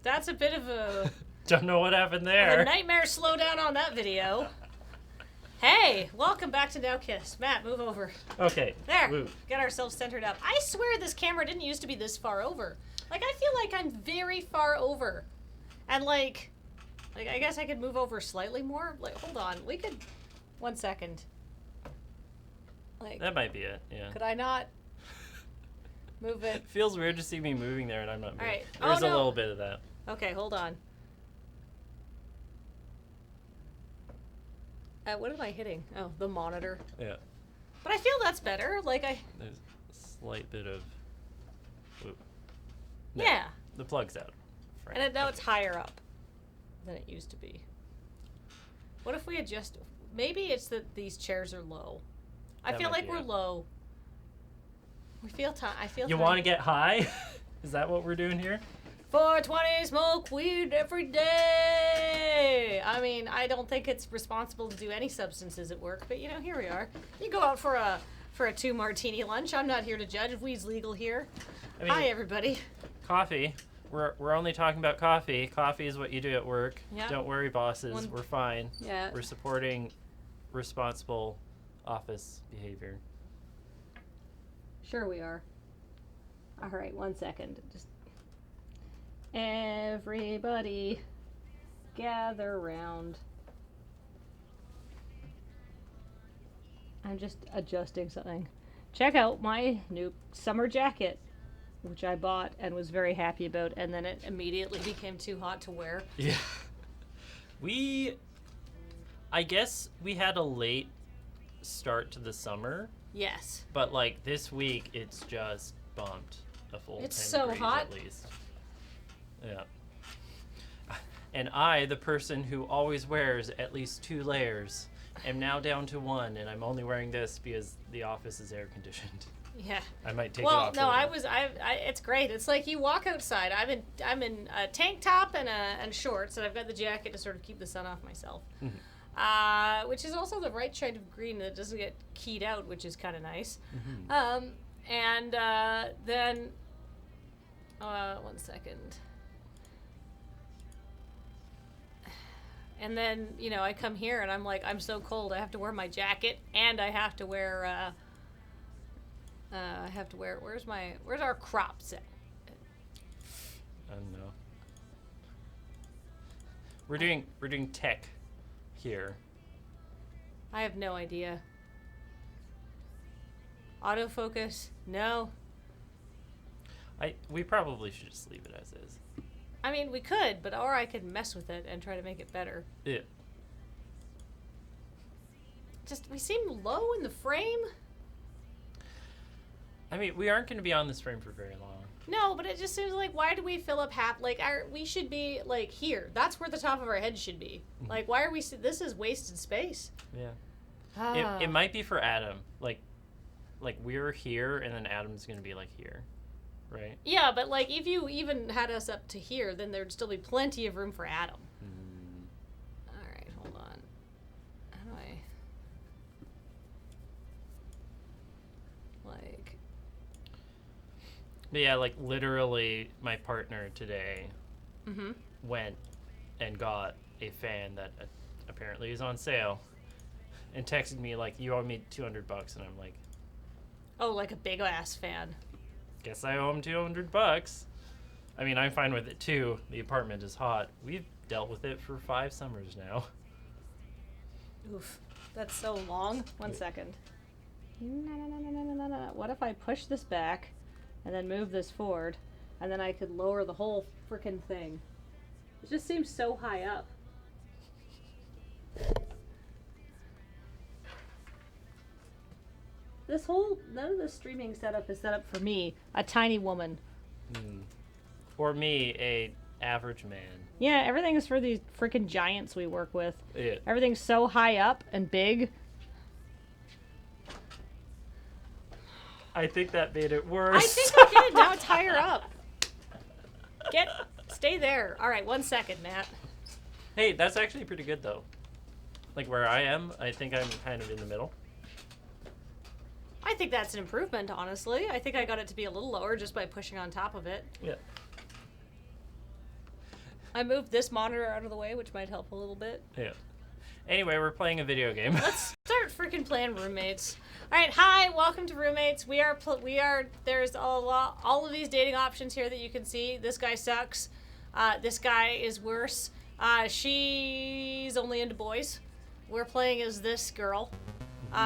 That's a bit of a... Don't know what happened there. A nightmare slowdown on that video. Hey, welcome back to Now Kiss. Matt, move over. Okay. There. Move. Get ourselves centered up. I swear this camera didn't used to be this far over. Like, I feel like I'm very far over. And, like I guess I could move over slightly more. Like, hold on. We could... 1 second. Like, That might be it, yeah. could I not move it? It feels weird to see me moving there and I'm not moving. All right. There's Oh, a no. little bit of that. Okay, hold on. What am I hitting? Oh, the monitor. Yeah. But I feel that's better. Like, There's a slight bit of... Whoop. No, yeah. The plug's out. And now it's higher up than it used to be. What if we adjust? Maybe it's that these chairs are low. I That feel might like be we're it. low. I feel You want to get high? Is that what we're doing here? 420 smoke weed every day. I mean, I don't think it's responsible to do any substances at work, but you know, here we are. You go out for a 2 martini lunch. I'm not here to judge. Weed's legal here. I mean, Hi, everybody. Coffee. We're only talking about coffee. Coffee is what you do at work. Yeah. Don't worry, bosses. We're fine. Yeah. We're supporting responsible office behavior. Sure we are. All right, 1 second. Just everybody gather around. I'm just adjusting something. Check out my new summer jacket, which I bought and was very happy about, and then it immediately became too hot to wear. Yeah. I guess we had a late start to the summer, Yes. but like this week it's just bumped a full It's 10 so degrees hot. at least. Yeah. And I, the person who always wears at least 2 layers, am now down to 1, and I'm only wearing this because the office is air conditioned. Yeah. I might take it Well, off. no, later. it's great. It's like you walk outside. I'm in a tank top and shorts, and I've got the jacket to sort of keep the sun off myself. Mhm. Which is also the right shade of green that doesn't get keyed out, which is kind of nice. Mhm. Then 1 second. And then, you know, I come here and I'm like, I'm so cold. I have to wear my jacket, and I have to wear. Where's our crop set? I don't know. We're doing tech here. I have no idea. Autofocus? No. We probably should just leave it as is. I mean, we could, or I could mess with it and try to make it better. Yeah. Just, we seem low in the frame. I mean, we aren't going to be on this frame for very long. No, but it just seems like, why do we fill up half? Like, we should be, like, here. That's where the top of our head should be. Like, why are we... This is wasted space. Yeah. It might be for Adam. Like we're here, and then Adam's going to be, like, here. Right? Yeah, but, like, if you even had us up to here, then there'd still be plenty of room for Adam. All right, hold on. How do I... Like... But yeah, like, literally, my partner today went and got a fan that apparently is on sale and texted me, like, you owe me $200, and I'm like... Oh, like a big-ass fan. Guess I owe him $200. I mean, I'm fine with it, too. The apartment is hot. We've dealt with it for 5 summers now. Oof. That's so long. 1 second. No. What if I push this back and then move this forward, and then I could lower the whole frickin' thing? It just seems so high up. None of the streaming setup is set up for me, a tiny woman. Or me, a average man. Yeah, everything is for these frickin' giants we work with. Yeah. Everything's so high up and big. I think that made it worse. I think it did. Now it's higher up. Stay there. All right, 1 second, Matt. Hey, that's actually pretty good, though. Like, where I am, I think I'm kind of in the middle. I think that's an improvement, honestly. I think I got it to be a little lower just by pushing on top of it. Yeah. I moved this monitor out of the way, which might help a little bit. Yeah. Anyway, we're playing a video game. Let's start freaking playing Roommates. All right, hi, welcome to Roommates. There's all of these dating options here that you can see. This guy sucks. This guy is worse. She's only into boys. We're playing as this girl.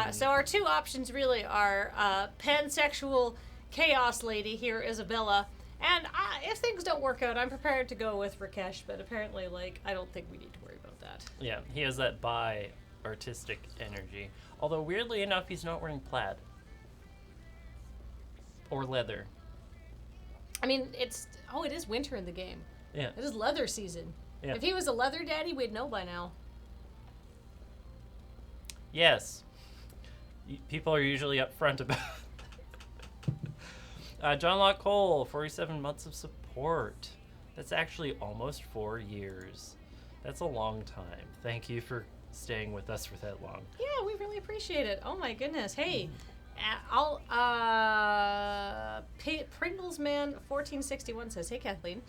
So our two options really are pansexual chaos lady here, Isabella. And if things don't work out, I'm prepared to go with Rakesh, but apparently, I don't think we need to worry about that. Yeah, he has that bi-artistic energy. Although, weirdly enough, he's not wearing plaid. Or leather. I mean, it is winter in the game. Yeah. It is leather season. Yeah. If he was a leather daddy, we'd know by now. Yes. People are usually upfront about John Locke Cole, 47 months of support. That's actually almost 4 years. That's a long time. Thank you for staying with us for that long. Yeah, we really appreciate it. Oh my goodness. Hey, Pringlesman1461 says, "Hey Kathleen,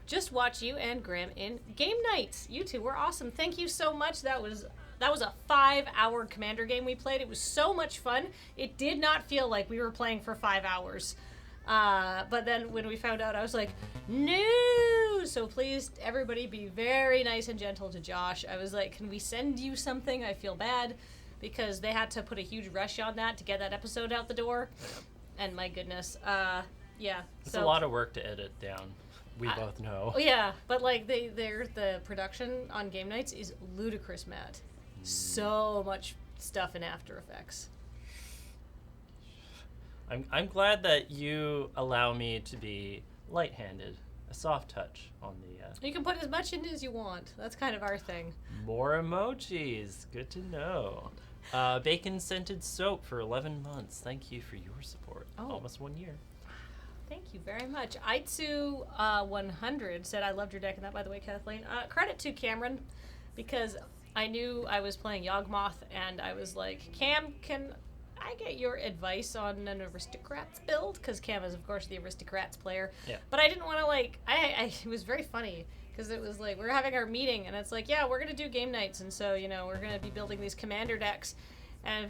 just watch you and Graham in game nights. You two were awesome. Thank you so much. That was a 5-hour Commander game we played. It was so much fun. It did not feel like we were playing for 5 hours. But then when we found out, I was like, no! So please, everybody be very nice and gentle to Josh. I was like, can we send you something? I feel bad because they had to put a huge rush on that to get that episode out the door. And my goodness, yeah. It's a lot of work to edit down. We both know. Yeah, but the production on game nights is ludicrous, Matt. So much stuff in After Effects. I'm glad that you allow me to be light-handed, a soft touch on the. You can put as much in as you want. That's kind of our thing. More emojis. Good to know. Bacon-scented soap for 11 months. Thank you for your support. Oh. Almost 1 year. Thank you very much. Aitsu100 said, "I loved your deck," and that, by the way, Kathleen. Credit to Cameron, because I knew I was playing Yawgmoth, and I was like, Cam, can I get your advice on an Aristocrats build? Because Cam is, of course, the Aristocrats player. Yeah. But I didn't want to, it was very funny, because it was like, we were having our meeting, and it's like, yeah, we're going to do game nights, and so, we're going to be building these commander decks. And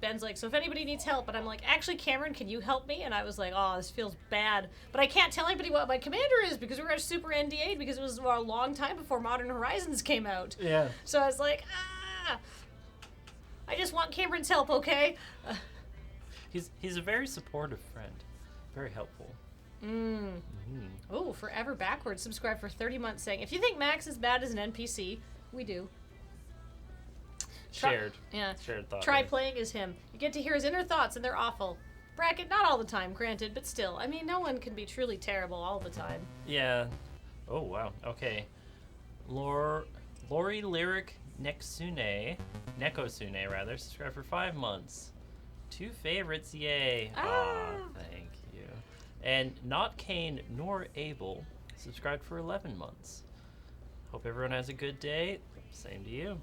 Ben's like, so if anybody needs help, and I'm like, actually, Cameron, can you help me? And I was like, oh, this feels bad. But I can't tell anybody what my commander is because we're super NDA'd because it was a long time before Modern Horizons came out. Yeah. So I was like, I just want Cameron's help, okay? He's a very supportive friend. Very helpful. Oh, Forever Backwards subscribed for 30 months saying, if you think Max is bad as an NPC, we do. Shared thought. Try playing as him. You get to hear his inner thoughts, and they're awful. Bracket, not all the time, granted, but still. I mean, no one can be truly terrible all the time. Yeah. Oh, wow. Okay. Lori Lyric Nekosune, rather, subscribed for 5 months. 2 favorites, yay. Aw, thank you. And Not Kane nor Abel subscribed for 11 months. Hope everyone has a good day. Same to you.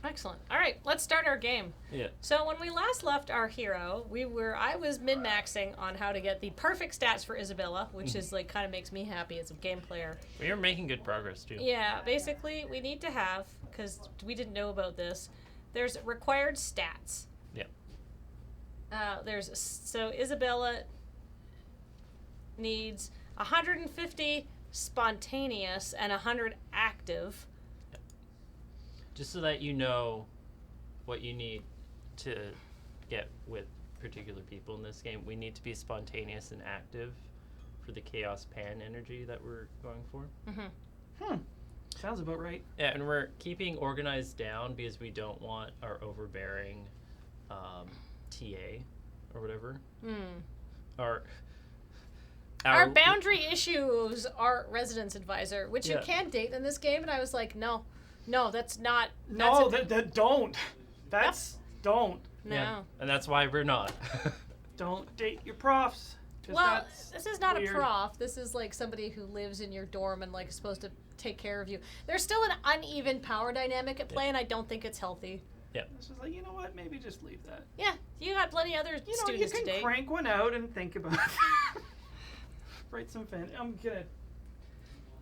Excellent. All right, let's start our game. Yeah. So when we last left our hero, I was min-maxing on how to get the perfect stats for Isabella, which is kind of makes me happy as a game player. We are making good progress too. Yeah, basically we need to have, because we didn't know about this, there's required stats. Yeah. So Isabella needs 150 spontaneous and 100 active. Just so that you know what you need to get with particular people in this game, we need to be spontaneous and active for the Chaos Pan energy that we're going for. Sounds about right. Yeah, and we're keeping organized down because we don't want our overbearing TA or whatever. Our boundary issues are residence advisor, which you can date in this game, and I was like, no, that's not. No, don't. Don't. No. Yeah, and that's why we're not. Don't date your profs. Well, this is not weird. a prof. This is somebody who lives in your dorm and is supposed to take care of you. There's still an uneven power dynamic at play, and I don't think it's healthy. Yeah. It's just you know what? Maybe just leave that. Yeah, you got plenty of other students you to can date. crank one out and think about it. Write some fan. I'm gonna.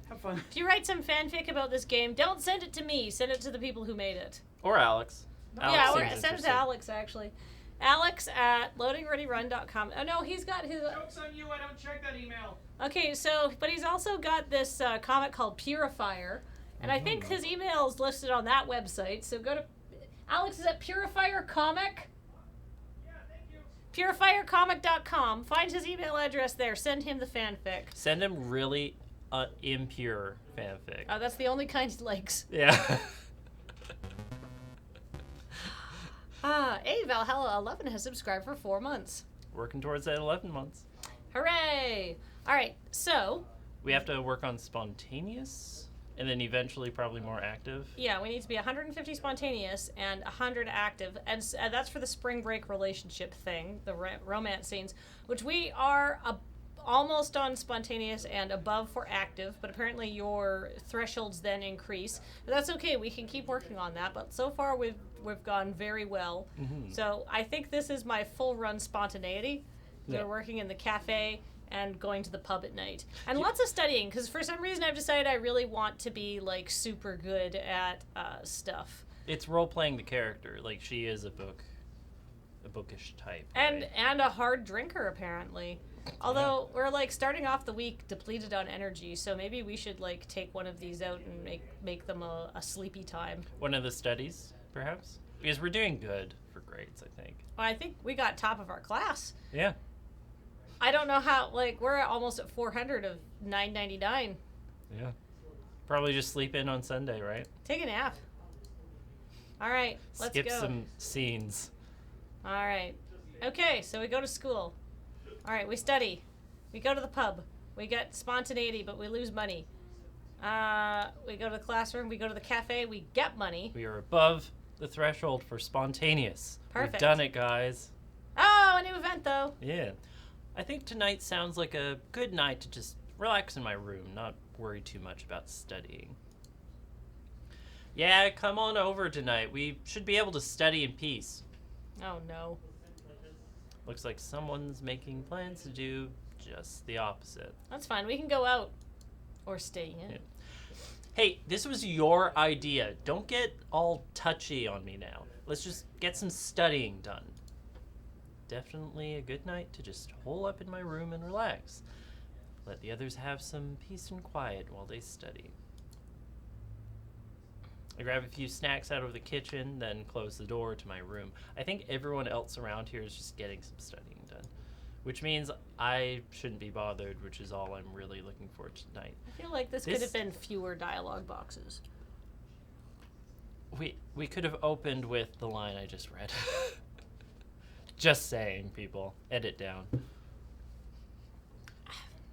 Have fun. If you write some fanfic about this game, don't send it to me. Send it to the people who made it. Or Alex. Yeah, or seems send it to interesting. Alex, actually. Alex at loadingreadyrun.com. Oh, no, he's got his... Joke's on you, I don't check that email. Okay, so, but he's also got this comic called Purifier, and I think his email is listed on that website, so go to... Alex is at Purifier Comic? Yeah, thank you. PurifierComic.com. Find his email address there. Send him the fanfic. Send him really impure fanfic. That's the only kind he likes. Yeah. Valhalla 11 has subscribed for 4 months. Working towards that 11 months. Hooray! All right, so We have to work on spontaneous, and then eventually probably more active. yeah, we need to be 150 spontaneous and 100 active, and that's for the spring break relationship thing, the romance scenes, which we are almost on spontaneous and above for active, but apparently your thresholds then increase. But that's okay, we can keep working on that. But so far we've gone very well. Mm-hmm. So I think this is my full run spontaneity. Yeah. We're working in the cafe and going to the pub at night. And lots of studying, because for some reason I've decided I really want to be like super good at stuff. It's role-playing the character. Like, she is a bookish type. And right? and a hard drinker apparently. Although we're like starting off the week depleted on energy, so maybe we should like take one of these out and make them a sleepy time. One of the studies, perhaps? Because we're doing good for grades, I think. Well, I think we got top of our class. Yeah. I don't know how, like, we're almost at 400 of 999. Yeah. Probably just sleep in on Sunday, right? Take a nap. All right, let's Skip go. some scenes. All right. Okay, so we go to school. All right, we study. We go to the pub. We get spontaneity, but we lose money. We go to the classroom. We go to the cafe. We get money. We are above the threshold for spontaneous. Perfect. We've done it, guys. Oh, a new event, though. Yeah. I think tonight sounds like a good night to just relax in my room, not worry too much about studying. Yeah, come on over tonight. We should be able to study in peace. Oh, no. Looks like someone's making plans to do just the opposite. That's fine. We can go out or stay in. Yeah. Hey, this was your idea. Don't get all touchy on me now. Let's just get some studying done. Definitely a good night to just hole up in my room and relax. Let the others have some peace and quiet while they study. I grab a few snacks out of the kitchen, then close the door to my room. I think everyone else around here is just getting some studying done, which means I shouldn't be bothered, which is all I'm really looking for tonight. I feel like this could have been fewer dialogue boxes. We could have opened with the line I just read. Just saying, people. Edit down.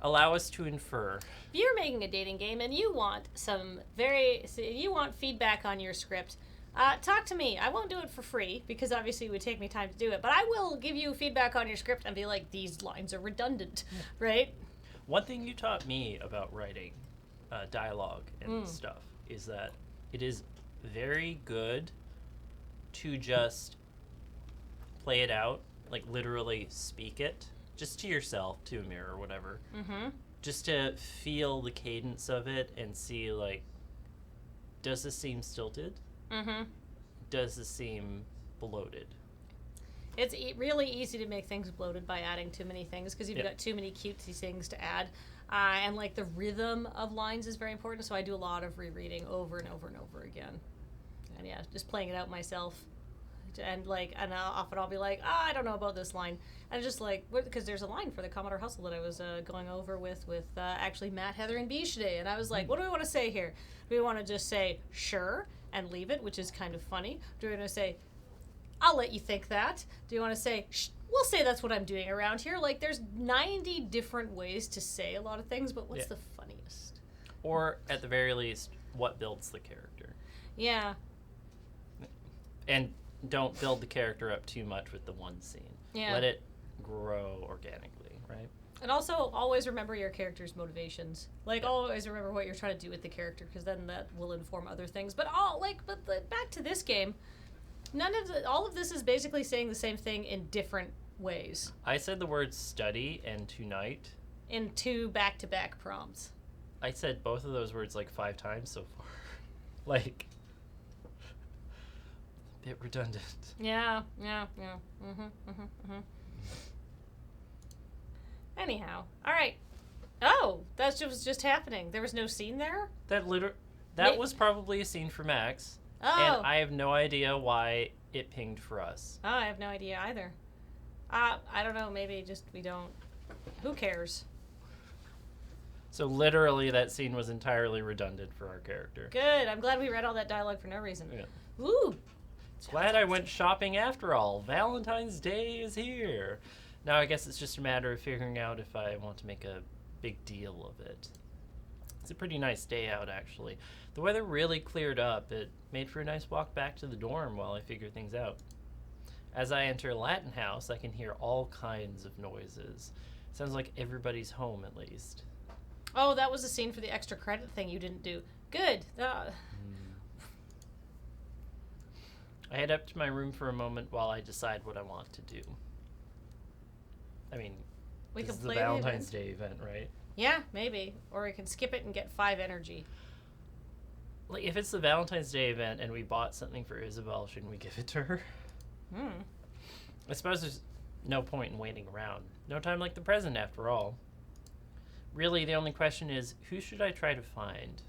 Allow us to infer. If you're making a dating game and you want feedback on your script, talk to me. I won't do it for free because obviously it would take me time to do it, but I will give you feedback on your script and be like, these lines are redundant, right? One thing you taught me about writing dialogue and stuff is that it is very good to just play it out, like literally speak it, just to yourself, to a mirror or whatever. Mm-hmm. Just to feel the cadence of it and see, like, does this seem stilted? Mm-hmm. Does this seem bloated? It's really easy to make things bloated by adding too many things because you've got too many cutesy things to add. And, like, the rhythm of lines is very important, so I do a lot of rereading over and over and over again. And, yeah, just playing it out myself. And often I'll be like, I don't know about this line, and just like, because there's a line for the Commodore Hustle that I was going over with actually Matt, Heather, and Beej today, and I was like, what do we want to say here? Do we want to just say sure and leave it, which is kind of funny? Do we want to say, I'll let you think that? Do you want to say, we'll say that's what I'm doing around here? Like, there's 90 different ways to say a lot of things, but what's the funniest? Or at the very least, what builds the character? Yeah. And don't build the character up too much with the one scene. Yeah. Let it grow organically, right? And also, always remember your character's motivations. Like, always remember what you're trying to do with the character, because then that will inform other things. But back to this game, all of this is basically saying the same thing in different ways. I said the words study and tonight. In 2 back-to-back prompts. I said both of those words like 5 times so far. Like, a bit redundant. Yeah. Anyhow, all right. Oh, that was just happening. There was no scene there? That Ma- was probably a scene for Max. Oh. And I have no idea why it pinged for us. Oh, I have no idea either. I don't know. Maybe just we don't. Who cares? So literally that scene was entirely redundant for our character. Good. I'm glad we read all that dialogue for no reason. Yeah. Ooh. Glad I went shopping after all. Valentine's Day is here. Now I guess it's just a matter of figuring out if I want to make a big deal of it. It's a pretty nice day out, actually. The weather really cleared up. It made for a nice walk back to the dorm while I figure things out. As I enter Latin House, I can hear all kinds of noises. Sounds like everybody's home, at least. Oh, that was a scene for the extra credit thing you didn't do. Good. I head up to my room for a moment while I decide what I want to do. I mean, We this can is the play Valentine's the event. Day event, right? Yeah, maybe. Or we can skip it and get 5 energy. Like, if it's the Valentine's Day event and we bought something for Isabel, shouldn't we give it to her? I suppose there's no point in waiting around. No time like the present, after all. Really, the only question is, who should I try to find?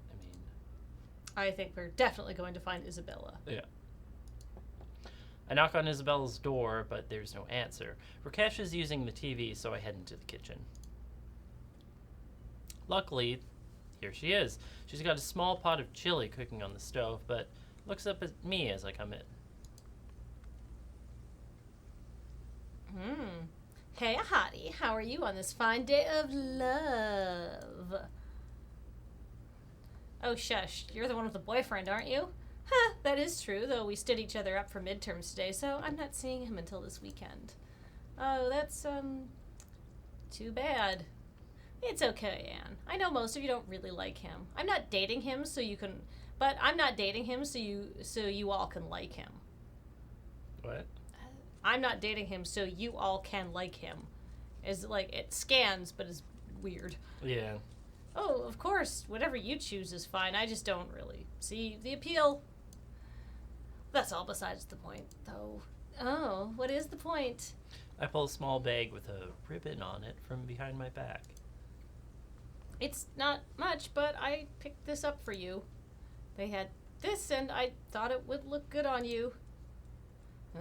I mean... I think we're definitely going to find Isabella. Yeah. I knock on Isabella's door, but there's no answer. Rakesh is using the TV, so I head into the kitchen. Luckily, here she is. She's got a small pot of chili cooking on the stove, but looks up at me as I come in. Hey, hottie. How are you on this fine day of love? Oh, shush. You're the one with the boyfriend, aren't you? Huh, that is true, though we stood each other up for midterms today, so I'm not seeing him until this weekend. Oh, that's, too bad. It's okay, Anne. I know most of you don't really like him. I'm not dating him so you can... But I'm not dating him so you all can like him. What? I'm not dating him so you all can like him. Is like, it scans, but is weird. Yeah. Oh, of course, whatever you choose is fine. I just don't really see the appeal. That's all besides the point, though. Oh, what is the point? I pull a small bag with a ribbon on it from behind my back. It's not much, but I picked this up for you. They had this, and I thought it would look good on you.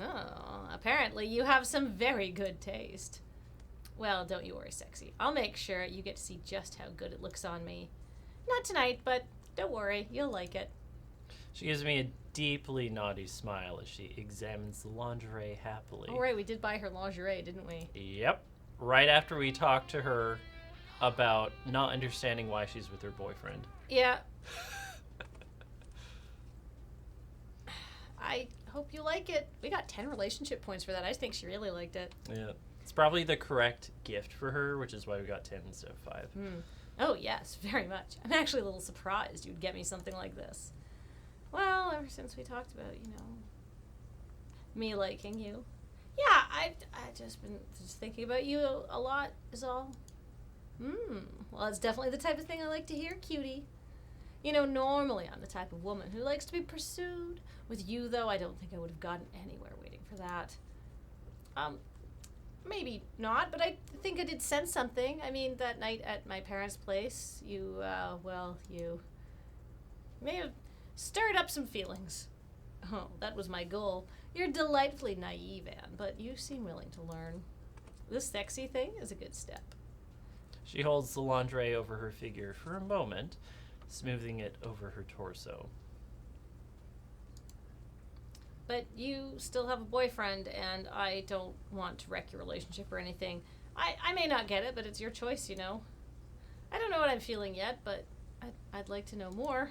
Oh, apparently you have some very good taste. Well, don't you worry, sexy. I'll make sure you get to see just how good it looks on me. Not tonight, but don't worry, you'll like it. She gives me a deeply naughty smile as she examines the lingerie happily. Oh, right, we did buy her lingerie, didn't we? Yep. Right after we talked to her about not understanding why she's with her boyfriend. Yeah. I hope you like it. We got 10 relationship points for that. I think she really liked it. Yeah. It's probably the correct gift for her, which is why we got 10 instead of 5. Oh, yes, very much. I'm actually a little surprised you'd get me something like this. Well, ever since we talked about, me liking you. Yeah, I've just been thinking about you a lot, is all. Well, it's definitely the type of thing I like to hear, cutie. Normally I'm the type of woman who likes to be pursued. With you, though, I don't think I would have gotten anywhere waiting for that. Maybe not, but I think I did sense something. I mean, that night at my parents' place, you may have stirred up some feelings. Oh, that was my goal. You're delightfully naive, Anne, but you seem willing to learn. This sexy thing is a good step. She holds the lingerie over her figure for a moment, smoothing it over her torso. But you still have a boyfriend, and I don't want to wreck your relationship or anything. I may not get it, but it's your choice, I don't know what I'm feeling yet, but I'd like to know more.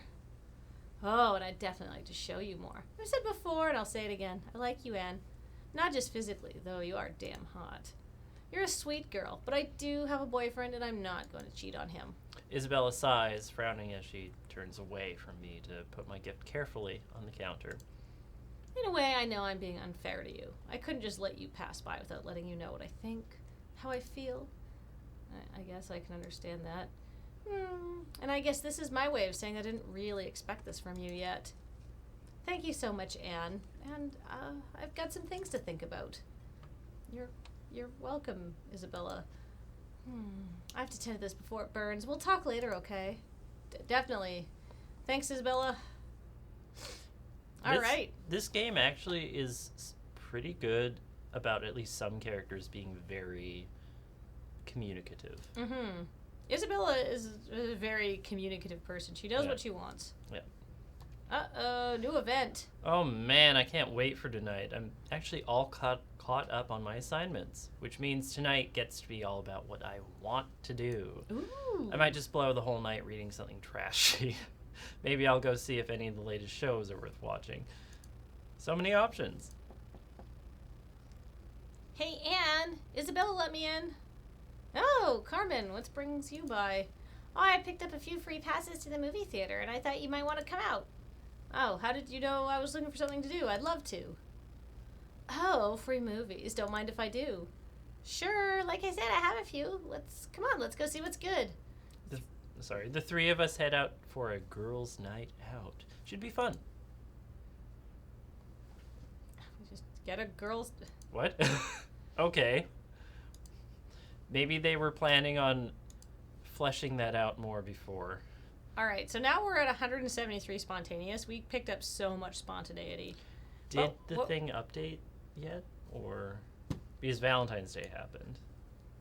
Oh, and I'd definitely like to show you more. I've said before, and I'll say it again. I like you, Anne. Not just physically, though you are damn hot. You're a sweet girl, but I do have a boyfriend, and I'm not going to cheat on him. Isabella sighs, frowning as she turns away from me to put my gift carefully on the counter. In a way, I know I'm being unfair to you. I couldn't just let you pass by without letting you know what I think, how I feel. I guess I can understand that. And I guess this is my way of saying I didn't really expect this from you yet. Thank you so much, Anne. And I've got some things to think about. You're welcome, Isabella. I have to tend to this before it burns. We'll talk later, okay? Definitely. Thanks, Isabella. All right. This game actually is pretty good about at least some characters being very communicative. Isabella is a very communicative person. She knows what she wants. Yeah. Uh-oh, new event. Oh man, I can't wait for tonight. I'm actually all caught up on my assignments, which means tonight gets to be all about what I want to do. Ooh. I might just blow the whole night reading something trashy. Maybe I'll go see if any of the latest shows are worth watching. So many options. Hey, Anne. Isabella let me in. Oh, Carmen, what brings you by? Oh, I picked up a few free passes to the movie theater, and I thought you might want to come out. Oh, how did you know I was looking for something to do? I'd love to. Oh, free movies. Don't mind if I do. Sure, like I said, I have a few. Come on, let's go see what's good. The three of us head out for a girls' night out. Should be fun. Just get a girls... What? Okay. Maybe they were planning on fleshing that out more before. All right, so now we're at 173 spontaneous. We picked up so much spontaneity. Did the thing update yet? Or... Because Valentine's Day happened.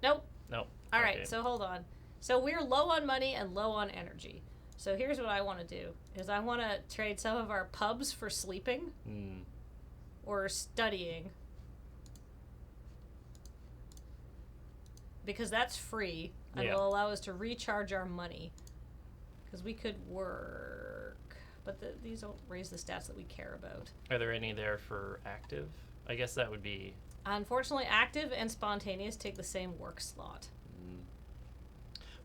Nope. Nope. All right, so hold on. So we're low on money and low on energy. So here's what I want to do. Is I want to trade some of our pubs for sleeping. Or studying. Because that's free. And will allow us to recharge our money. Because we could work. But these don't raise the stats that we care about. Are there any there for active? I guess that would be... Unfortunately, active and spontaneous take the same work slot.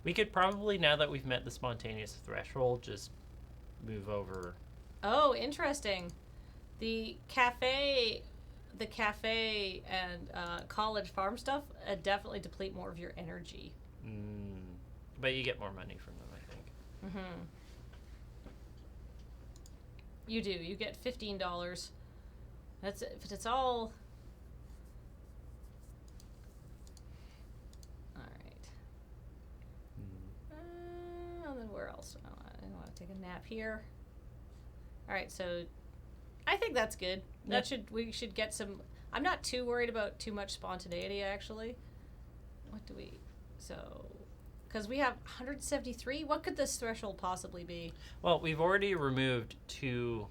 We could probably, now that we've met the spontaneous threshold, just move over. Oh, interesting. The cafe and college farm stuff definitely deplete more of your energy. But you get more money from them, I think. You do. You get $15. But it's all... And then where else? I want to take a nap here. All right, so I think that's good. We should get some. I'm not too worried about too much spontaneity actually. What do we? So, because we have 173. What could this threshold possibly be? Well, we've already removed 2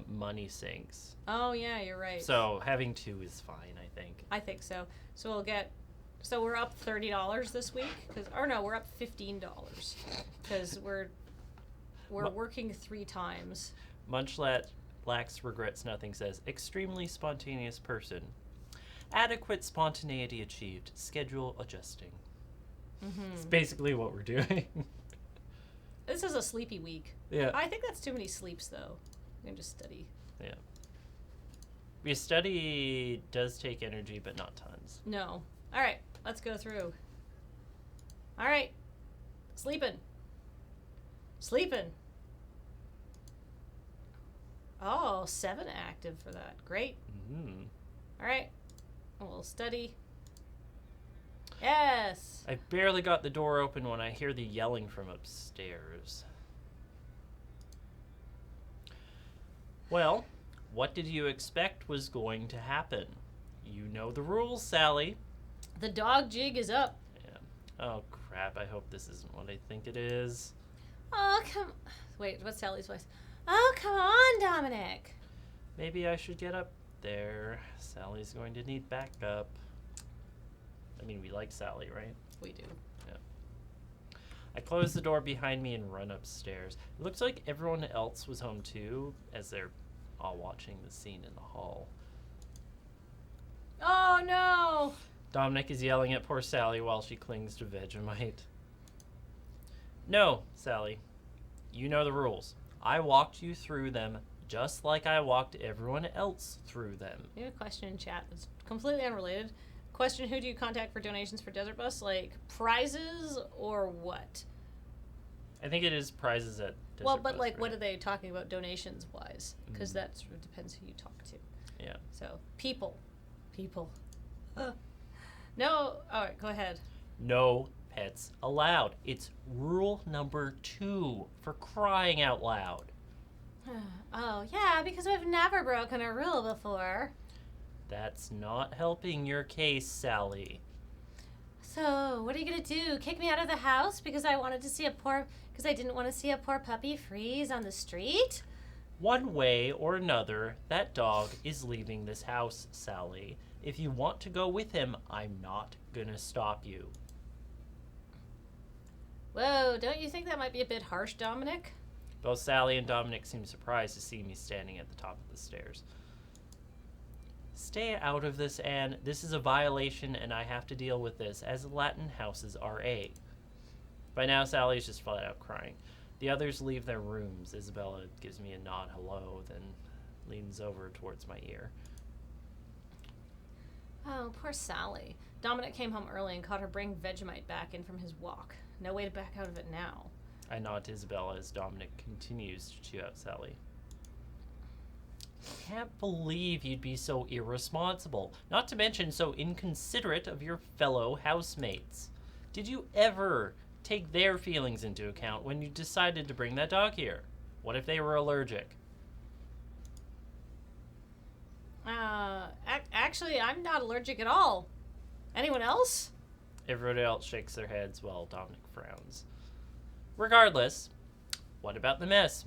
money sinks. Oh yeah, you're right. So having 2 is fine, I think. I think so. So we'll get. So we're up $30 this week, we're up $15 because we're working 3 times. Munchlat lacks regrets nothing says extremely spontaneous person. Adequate spontaneity achieved. Schedule adjusting. It's basically what we're doing. This is a sleepy week. Yeah. I think that's too many sleeps though. We can just study. Yeah. Your study does take energy, but not tons. No. All right. Let's go through. All right. Sleeping. Oh, 7 active for that. Great. All right. We'll study. Yes. I barely got the door open when I hear the yelling from upstairs. Well, what did you expect was going to happen? You know the rules, Sally. The dog jig is up. Yeah. Oh, crap. I hope this isn't what I think it is. Oh, come... Wait, what's Sally's voice? Oh, come on, Dominic. Maybe I should get up there. Sally's going to need backup. I mean, we like Sally, right? We do. Yeah. I close the door behind me and run upstairs. It looks like everyone else was home too, as they're all watching the scene in the hall. Oh, no. Dominic is yelling at poor Sally while she clings to Vegemite. No, Sally. You know the rules. I walked you through them just like I walked everyone else through them. We have a question in chat that's completely unrelated. Question, who do you contact for donations for Desert Bus? Like, prizes or what? I think it is prizes at Desert Well, but Bus, like, right? what are they talking about donations wise? Because that sort of depends who you talk to. Yeah. So people. No. All right, go ahead. No pets allowed. It's rule number 2, for crying out loud. Oh yeah, because I've never broken a rule before. That's not helping your case, Sally. So what are you gonna do? Kick me out of the house because I didn't want to see a poor puppy freeze on the street? One way or another, that dog is leaving this house, Sally. If you want to go with him, I'm not gonna stop you. Whoa, don't you think that might be a bit harsh, Dominic? Both Sally and Dominic seem surprised to see me standing at the top of the stairs. Stay out of this, Anne. This is a violation, and I have to deal with this, as Latin houses are a. By now, Sally's just flat out crying. The others leave their rooms. Isabella gives me a nod hello, then leans over towards my ear. Oh, poor Sally. Dominic came home early and caught her bringing Vegemite back in from his walk. No way to back out of it now. I nod to Isabella as Dominic continues to chew out Sally. Can't believe you'd be so irresponsible, not to mention so inconsiderate of your fellow housemates. Did you ever take their feelings into account when you decided to bring that dog here? What if they were allergic? Actually, I'm not allergic at all. Anyone else? Everybody else shakes their heads while Dominic frowns. Regardless, what about the mess,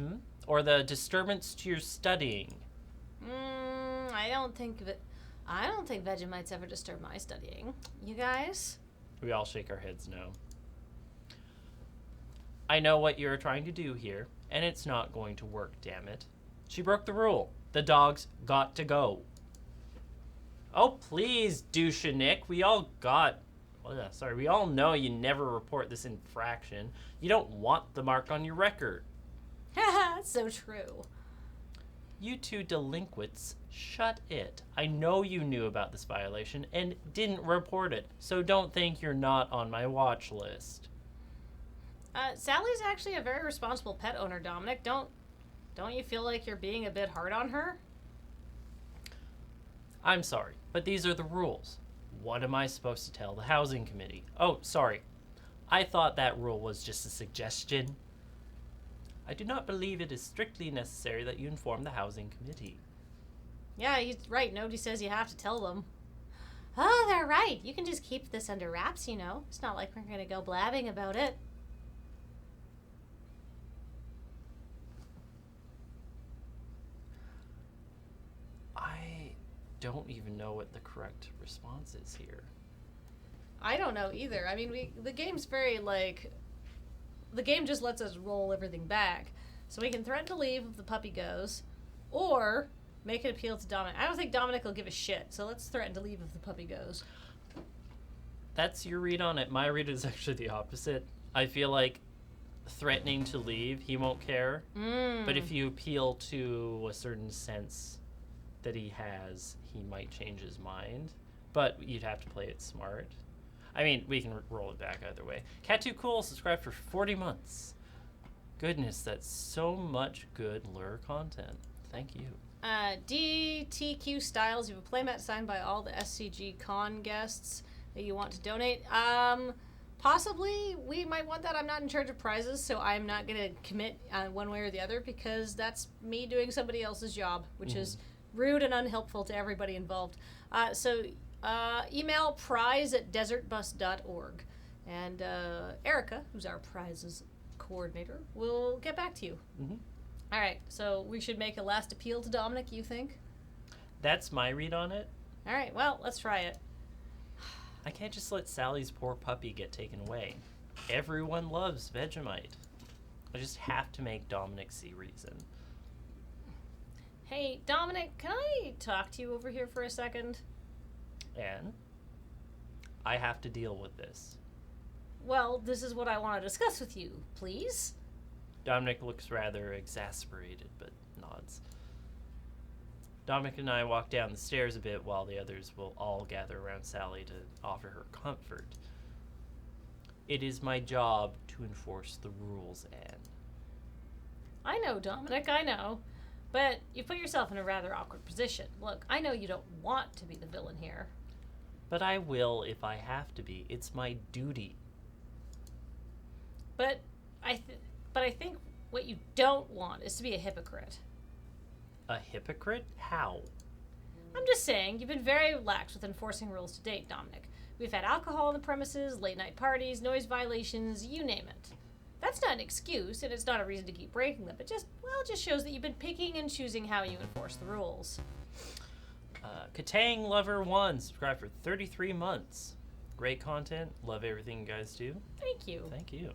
Or the disturbance to your studying? I don't think Vegemite's ever disturb my studying. You guys? We all shake our heads no. I know what you're trying to do here, and it's not going to work, damn it. She broke the rule. The dog's got to go. Oh, please, douche-a-nick. We all know you never report this infraction. You don't want the mark on your record. Haha, so true. You two delinquents, shut it. I know you knew about this violation and didn't report it, so don't think you're not on my watch list. Sally's actually a very responsible pet owner, Dominic. Don't you feel like you're being a bit hard on her? I'm sorry, but these are the rules. What am I supposed to tell the housing committee? Oh, sorry. I thought that rule was just a suggestion. I do not believe it is strictly necessary that you inform the housing committee. Yeah, he's right. Nobody says you have to tell them. Oh, they're right. You can just keep this under wraps, you know. It's not like we're going to go blabbing about it. I don't even know what the correct response is here. I don't know either. I mean, the game's very, like... The game just lets us roll everything back. So we can threaten to leave if the puppy goes, or make an appeal to Dominic. I don't think Dominic will give a shit, so let's threaten to leave if the puppy goes. That's your read on it. My read is actually the opposite. I feel like threatening to leave, he won't care. But if you appeal to a certain sense that he has, he might change his mind. But you'd have to play it smart. I mean, we can roll it back either way. Cat 2 Cool subscribed for 40 months. Goodness, that's so much good lure content. Thank you. DTQ Styles, you have a playmat signed by all the SCG Con guests that you want to donate. Possibly, we might want that. I'm not in charge of prizes, so I'm not going to commit one way or the other because that's me doing somebody else's job, which is rude and unhelpful to everybody involved. Email prize@desertbus.org. And Erica, who's our prizes coordinator, will get back to you. All right, so we should make a last appeal to Dominic, you think? That's my read on it. All right, well, let's try it. I can't just let Sally's poor puppy get taken away. Everyone loves Vegemite. I just have to make Dominic see reason. Hey, Dominic, can I talk to you over here for a second? And I have to deal with this. Well, this is what I want to discuss with you, please. Dominic looks rather exasperated, but nods. Dominic and I walk down the stairs a bit while the others will all gather around Sally to offer her comfort. It is my job to enforce the rules, Anne. I know, Dominic, I know. But you put yourself in a rather awkward position. Look, I know you don't want to be the villain here. But I will if I have to be. It's my duty. But I think what you don't want is to be a hypocrite. A hypocrite? How? I'm just saying, you've been very lax with enforcing rules to date, Dominic. We've had alcohol on the premises, late night parties, noise violations, you name it. That's not an excuse, and it's not a reason to keep breaking them. It just shows that you've been picking and choosing how you enforce the rules. Katang Lover 1, subscribe for 33 months. Great content. Love everything you guys do. Thank you. Thank you.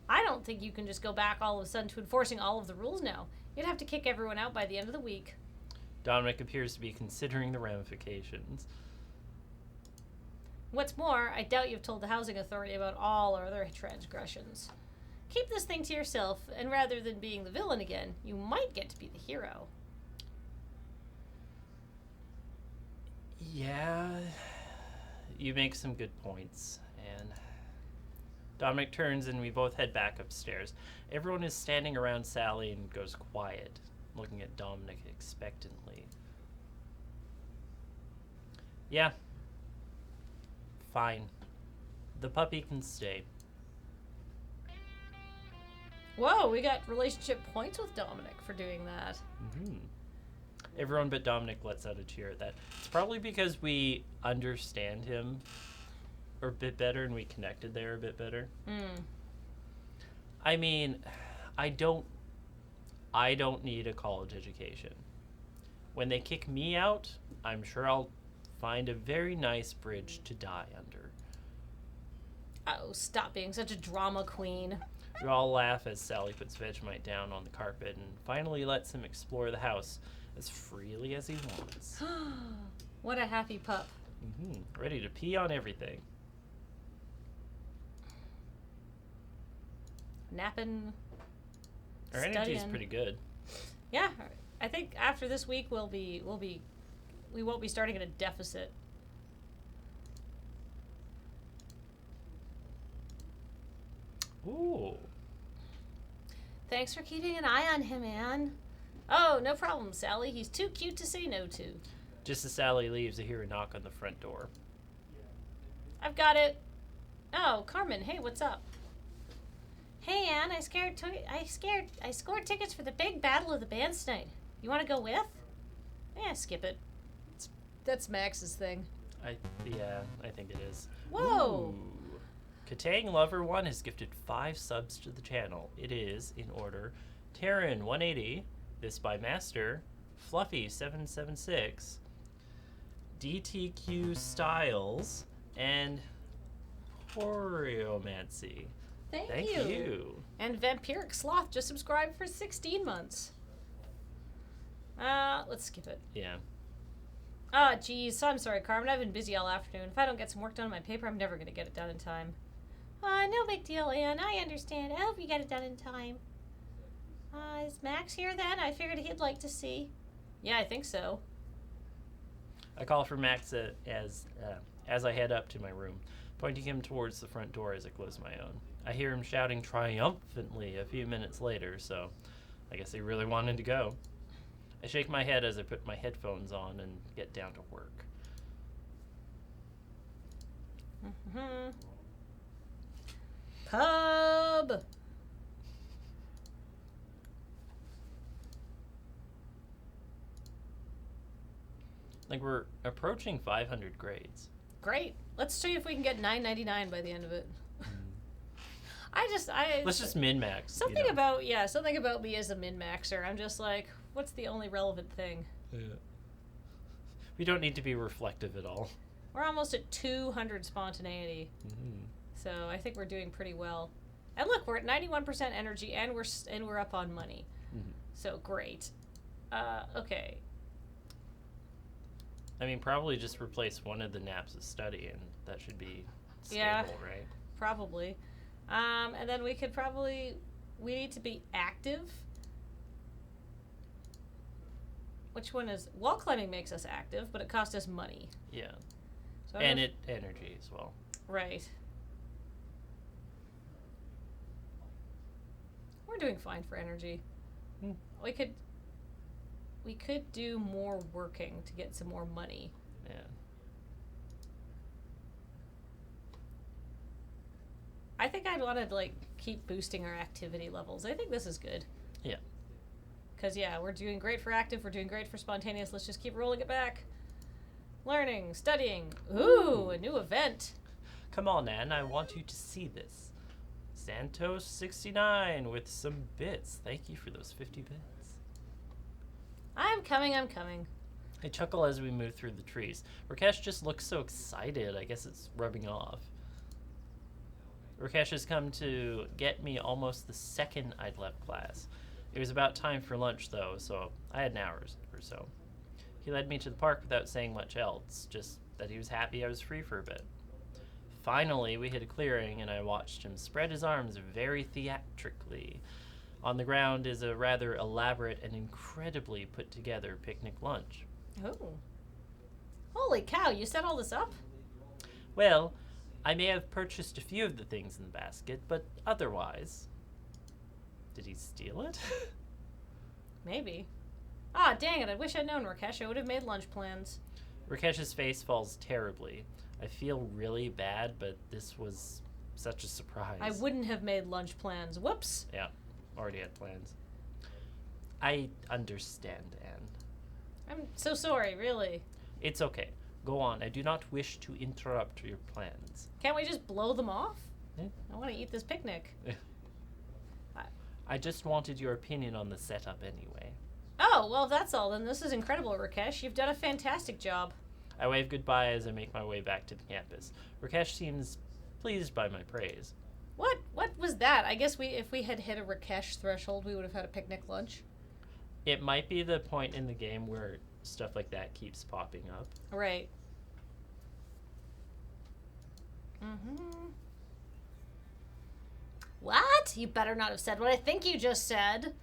I don't think you can just go back all of a sudden to enforcing all of the rules now. You'd have to kick everyone out by the end of the week. Dominic appears to be considering the ramifications. What's more, I doubt you've told the housing authority about all our other transgressions. Keep this thing to yourself, and rather than being the villain again, you might get to be the hero. Yeah, you make some good points, and Dominic turns and we both head back upstairs. Everyone is standing around Sally and goes quiet, looking at Dominic expectantly. Yeah. Fine. The puppy can stay. Whoa, we got relationship points with Dominic for doing that. Mm-hmm. Everyone but Dominic lets out a cheer at that. It's probably because we understand him a bit better and we connected there a bit better. I mean, I don't need a college education. When they kick me out, I'm sure I'll find a very nice bridge to die under. Oh, stop being such a drama queen. We all laugh as Sally puts Vegemite down on the carpet and finally lets him explore the house as freely as he wants. What a happy pup. Ready to pee on everything. Napping. Our energy is studying. pretty good. Yeah, I think after this week we won't be starting at a deficit. Ooh. Thanks for keeping an eye on him, Anne. Oh, no problem, Sally. He's too cute to say no to. Just as Sally leaves, I hear a knock on the front door. I've got it. Oh, Carmen. Hey, what's up? Hey, Anne. I scored tickets for the big battle of the bands tonight. You want to go with? Yeah, skip it. That's Max's thing. I think it is. Whoa. Ooh. Katang Lover 1 has gifted 5 subs to the channel. It is, in order, Taryn 180, This by Master, Fluffy 776, DTQ Styles, and Horiomancy. Thank you. And Vampiric Sloth just subscribed for 16 months. Let's skip it. Yeah. Geez. So I'm sorry, Carmen. I've been busy all afternoon. If I don't get some work done on my paper, I'm never going to get it done in time. No big deal, Anne. I understand. I hope you get it done in time. Is Max here then? I figured he'd like to see. Yeah, I think so. I call for Max as I head up to my room, pointing him towards the front door as I close my own. I hear him shouting triumphantly a few minutes later, so I guess he really wanted to go. I shake my head as I put my headphones on and get down to work. Pub! Like, we're approaching 500 grades. Great. Let's see if we can get $9.99 by the end of it. Let's just min-max. Something about me as a min-maxer. I'm just like, what's the only relevant thing? Yeah. We don't need to be reflective at all. We're almost at 200 spontaneity. So I think we're doing pretty well. And look, we're at 91% energy, and we're up on money. So great. Okay. I mean, probably just replace one of the naps with study, and that should be stable, right? Probably. And then we need to be active. Which one is, wall climbing makes us active, but it costs us money. Yeah. So And energy as well. Right. We're doing fine for energy. Hmm. We could do more working to get some more money. Yeah. I think I'd want to, like, keep boosting our activity levels. I think this is good. Yeah. Because, yeah, we're doing great for active, we're doing great for spontaneous. Let's just keep rolling it back. Learning, studying. Ooh, a new event. Come on, Anne, I want you to see this. Santos 69 with some bits. Thank you for those 50 bits. I'm coming. I chuckle as we move through the trees. Rakesh just looks so excited. I guess it's rubbing off. Rakesh has come to get me almost the second I'd left class. It was about time for lunch, though, so I had an hour or so. He led me to the park without saying much else, just that he was happy I was free for a bit. Finally, we hit a clearing, and I watched him spread his arms very theatrically. On the ground is a rather elaborate and incredibly put-together picnic lunch. Oh. Holy cow, you set all this up? Well, I may have purchased a few of the things in the basket, but otherwise... Did he steal it? Maybe. Ah, dang it, I wish I'd known, Rakesh. I would have made lunch plans. Rakesh's face falls terribly. I feel really bad, but this was such a surprise. I wouldn't have made lunch plans. Whoops. Yeah, already had plans. I understand, Anne. I'm so sorry, really. It's okay. Go on. I do not wish to interrupt your plans. Can't we just blow them off? Yeah. I want to eat this picnic. I just wanted your opinion on the setup anyway. Oh, well, if that's all, then this is incredible, Rakesh. You've done a fantastic job. I wave goodbye as I make my way back to the campus. Rakesh seems pleased by my praise. What was that? I guess if we had hit a Rakesh threshold, we would have had a picnic lunch. It might be the point in the game where stuff like that keeps popping up. Right. Mm-hmm. What? You better not have said what I think you just said.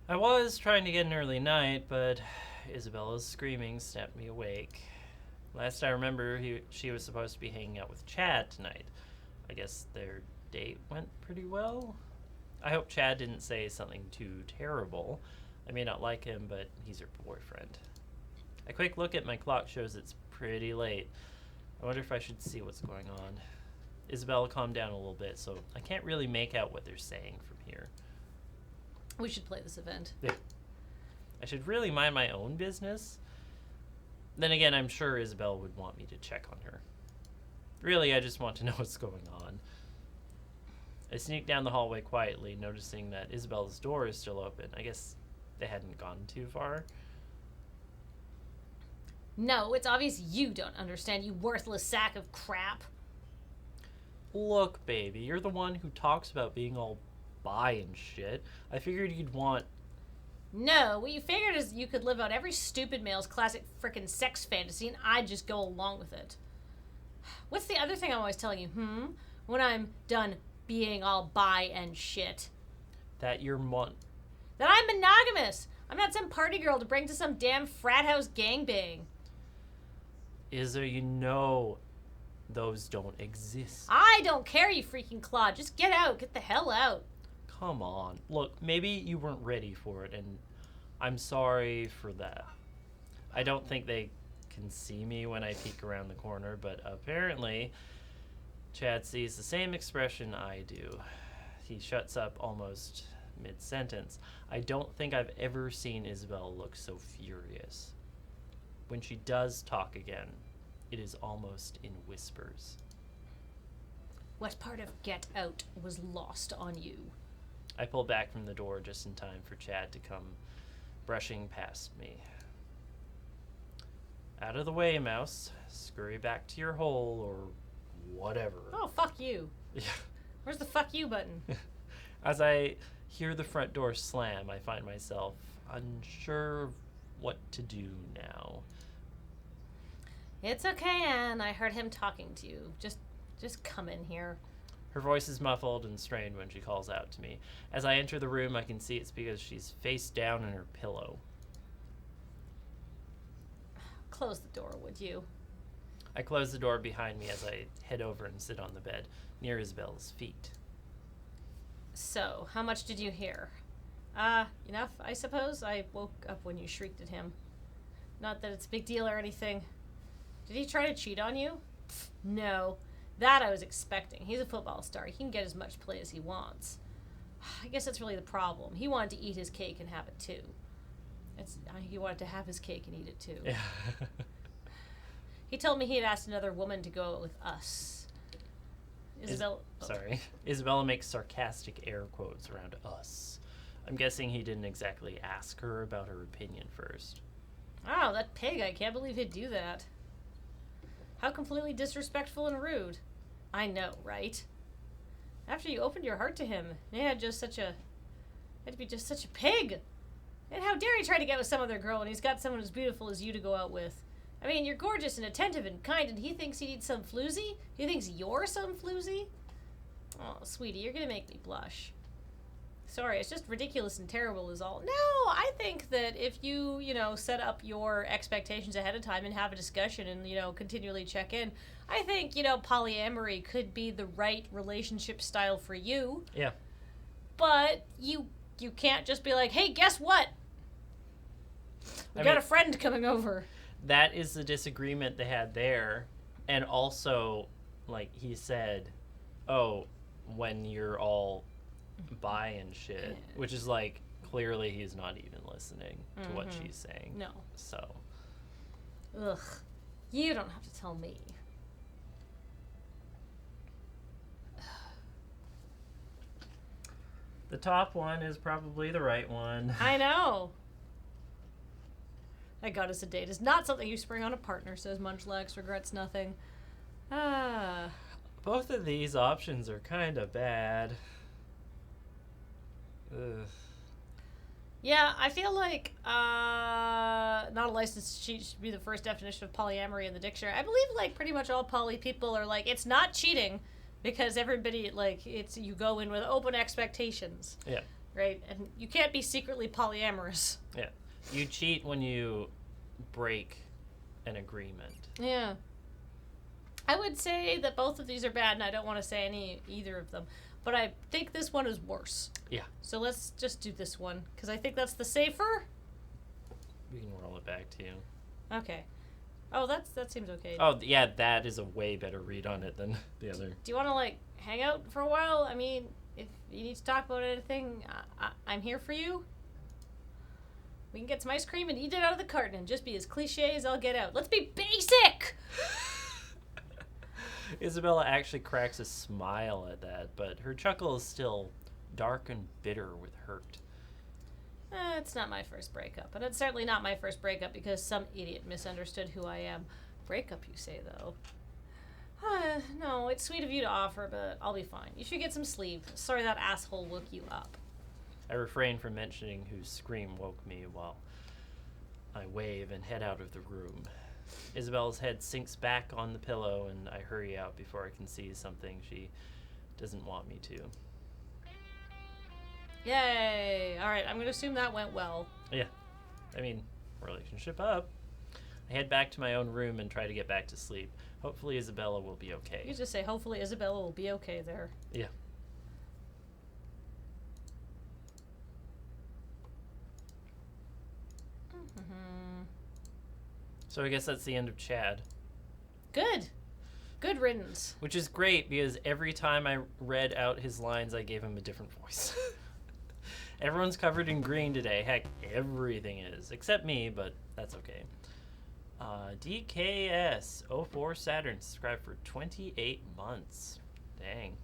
I was trying to get an early night, but Isabella's screaming snapped me awake. Last I remember, she was supposed to be hanging out with Chad tonight. I guess their date went pretty well. I hope Chad didn't say something too terrible. I may not like him, but he's her boyfriend. A quick look at my clock shows it's pretty late. I wonder if I should see what's going on. Isabella calmed down a little bit, so I can't really make out what they're saying from here. We should play this event. Yeah. I should really mind my own business. Then again, I'm sure Isabella would want me to check on her. Really, I just want to know what's going on. I sneak down the hallway quietly, noticing that Isabella's door is still open. I guess they hadn't gone too far. No, it's obvious you don't understand, you worthless sack of crap. Look, baby, you're the one who talks about being all bi and shit. I figured you'd want... No, what you figured is you could live out every stupid male's classic frickin' sex fantasy and I'd just go along with it. What's the other thing I'm always telling you, when I'm done being all bi and shit? That you're That I'm monogamous! I'm not some party girl to bring to some damn frat house gangbang. Isa, you know those don't exist. I don't care, you freaking clod. Just get out. Get the hell out. Come on. Look, maybe you weren't ready for it, and I'm sorry for that. I don't think they can see me when I peek around the corner, but apparently Chad sees the same expression I do. He shuts up almost mid-sentence. I don't think I've ever seen Isabel look so furious. When she does talk again, it is almost in whispers. What part of get out was lost on you? I pull back from the door just in time for Chad to come brushing past me. Out of the way, Mouse. Scurry back to your hole or whatever. Oh, fuck you. Where's the fuck you button? As I hear the front door slam, I find myself unsure of what to do now. It's okay, Anne. I heard him talking to you. Just come in here. Her voice is muffled and strained when she calls out to me. As I enter the room, I can see it's because she's face down in her pillow. Close the door, would you? I close the door behind me as I head over and sit on the bed, near Isabella's feet. So, how much did you hear? Enough, I suppose? I woke up when you shrieked at him. Not that it's a big deal or anything. Did he try to cheat on you? Pfft, no. That I was expecting. He's a football star. He can get as much play as he wants. I guess that's really the problem. He wanted to eat his cake and have it too. He wanted to have his cake and eat it too. Yeah. He told me he had asked another woman to go out with us. Sorry. Isabella makes sarcastic air quotes around us. I'm guessing he didn't exactly ask her about her opinion first. Oh, that pig. I can't believe he'd do that. How completely disrespectful and rude. I know, right? After you opened your heart to him, he had to be just such a pig. And how dare he try to get with some other girl when he's got someone as beautiful as you to go out with? I mean, you're gorgeous and attentive and kind, and he thinks he needs some floozy? He thinks you're some floozy? Oh, sweetie, you're gonna make me blush. Sorry, it's just ridiculous and terrible is all. No, I think that if you, set up your expectations ahead of time and have a discussion and, continually check in, I think, polyamory could be the right relationship style for you. Yeah. But you can't just be like, hey, guess what? We got a friend coming over. That is the disagreement they had there. And also, like he said, oh, when you're all bi and shit, which is like, clearly he's not even listening to what she's saying. No. So. Ugh. You don't have to tell me. The top one is probably the right one. I know. That got us a date. It's not something you spring on a partner, says Munchlax, regrets nothing. Both of these options are kind of bad. Ugh. Yeah, I feel like not a licensed cheat should be the first definition of polyamory in the dictionary. I believe like pretty much all poly people are like, it's not cheating because everybody you go in with open expectations. Yeah. Right? And you can't be secretly polyamorous. Yeah. You cheat when you break an agreement. Yeah. I would say that both of these are bad, and I don't want to say either of them. But I think this one is worse. Yeah. So let's just do this one, because I think that's the safer. We can roll it back to you. Okay. Oh, that seems okay. Oh, yeah, that is a way better read on it than the other. Do you want to, hang out for a while? I mean, if you need to talk about anything, I'm here for you. We can get some ice cream and eat it out of the carton and just be as cliche as I'll get out. Let's be basic! Isabella actually cracks a smile at that, but her chuckle is still dark and bitter with hurt. It's not my first breakup, and it's certainly not my first breakup because some idiot misunderstood who I am. Breakup, you say, though? No, it's sweet of you to offer, but I'll be fine. You should get some sleep. Sorry that asshole woke you up. I refrain from mentioning whose scream woke me while I wave and head out of the room. Isabella's head sinks back on the pillow, and I hurry out before I can see something she doesn't want me to. Yay! Alright, I'm going to assume that went well. Yeah. I mean, relationship up. I head back to my own room and try to get back to sleep. Hopefully Isabella will be okay. You just say, hopefully Isabella will be okay there. Yeah. So I guess that's the end of Chad. Good. Good riddance. Which is great because every time I read out his lines, I gave him a different voice. Everyone's covered in green today. Heck, everything is. Except me, but that's okay. DKS04 Saturn subscribed for 28 months. Dang.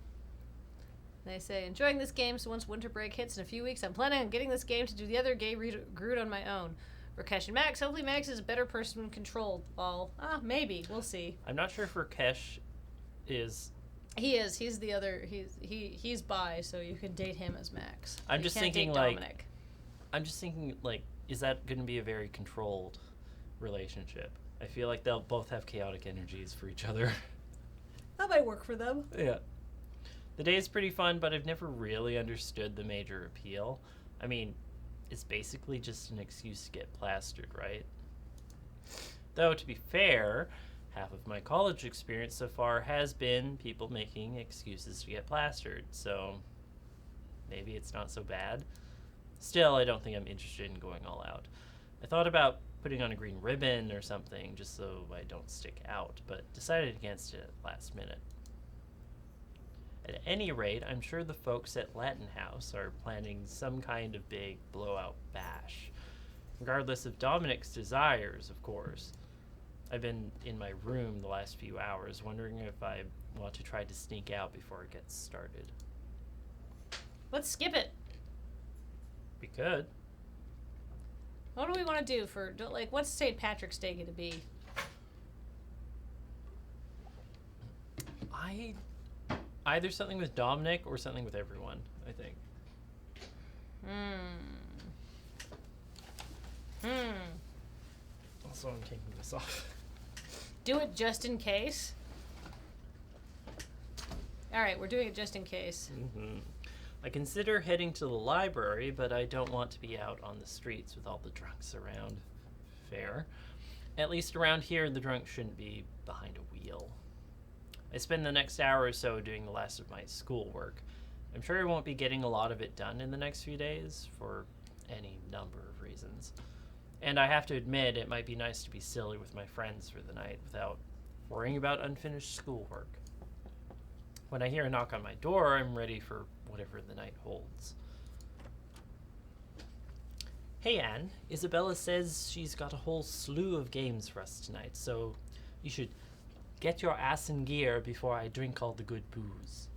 They say, enjoying this game, so once winter break hits in a few weeks, I'm planning on getting this game to do the other gay Groot on my own. Rakesh and Max. Hopefully Max is a better person when controlled. Well, maybe. We'll see. I'm not sure if Rakesh is... He is. He's the other... He's bi, so you can date him as Max. I'm just thinking, Dominic. Is that going to be a very controlled relationship? I feel like they'll both have chaotic energies for each other. That might work for them. Yeah. The day is pretty fun, but I've never really understood the major appeal. I mean... It's basically just an excuse to get plastered, right? Though, to be fair, half of my college experience so far has been people making excuses to get plastered, so... maybe it's not so bad. Still, I don't think I'm interested in going all out. I thought about putting on a green ribbon or something just so I don't stick out, but decided against it at last minute. At any rate, I'm sure the folks at Latin House are planning some kind of big blowout bash. Regardless of Dominic's desires, of course. I've been in my room the last few hours, wondering if I want to try to sneak out before it gets started. Let's skip it. We could. What do we want to do for, like, what's St. Patrick's Day going to be? Either something with Dominic or something with everyone, I think. Also, I'm taking this off. Do it just in case. Alright, we're doing it just in case. I consider heading to the library, but I don't want to be out on the streets with all the drunks around. Fair. At least around here, the drunk shouldn't be behind a wheel. I spend the next hour or so doing the last of my schoolwork. I'm sure I won't be getting a lot of it done in the next few days, for any number of reasons. And I have to admit, it might be nice to be silly with my friends for the night without worrying about unfinished schoolwork. When I hear a knock on my door, I'm ready for whatever the night holds. Hey Anne, Isabella says she's got a whole slew of games for us tonight, so you should get your ass in gear before I drink all the good booze.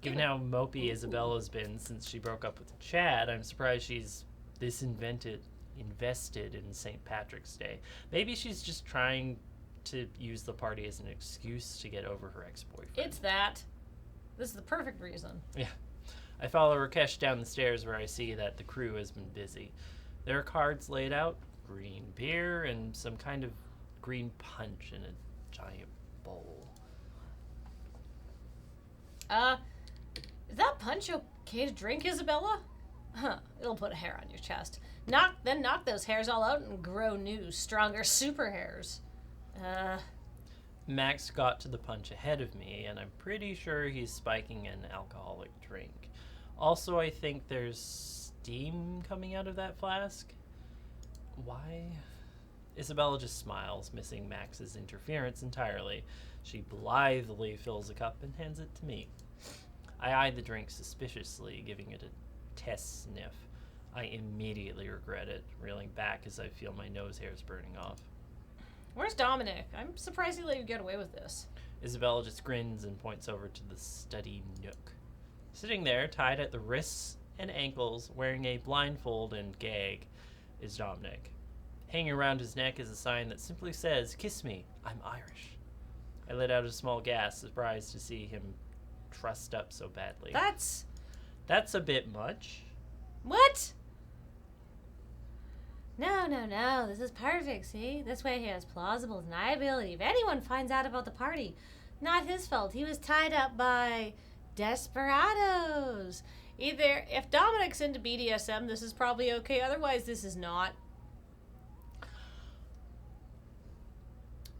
Given how mopey Isabella's been since she broke up with Chad, I'm surprised she's this invested in St. Patrick's Day. Maybe she's just trying to use the party as an excuse to get over her ex-boyfriend. It's that. This is the perfect reason. Yeah. I follow Rakesh down the stairs where I see that the crew has been busy. There are cards laid out, green beer, and some kind of green punch in a giant bowl. Is that punch okay to drink, Isabella? Huh, it'll put a hair on your chest. Then knock those hairs all out and grow new, stronger super hairs. Max got to the punch ahead of me, and I'm pretty sure he's spiking an alcoholic drink. Also, I think there's steam coming out of that flask. Why? Isabella just smiles, missing Max's interference entirely. She blithely fills a cup and hands it to me. I eye the drink suspiciously, giving it a test sniff. I immediately regret it, reeling back as I feel my nose hairs burning off. Where's Dominic? I'm surprised he let you get away with this. Isabella just grins and points over to the study nook. Sitting there, tied at the wrists and ankles, wearing a blindfold and gag, is Dominic. Hanging around his neck is a sign that simply says, "Kiss me, I'm Irish." I let out a small gasp, surprised to see him trussed up so badly. That's a bit much. What? No. This is perfect, see? This way he has plausible deniability. If anyone finds out about the party, not his fault. He was tied up by desperados. Either, if Dominic's into BDSM, this is probably okay. Otherwise, this is not.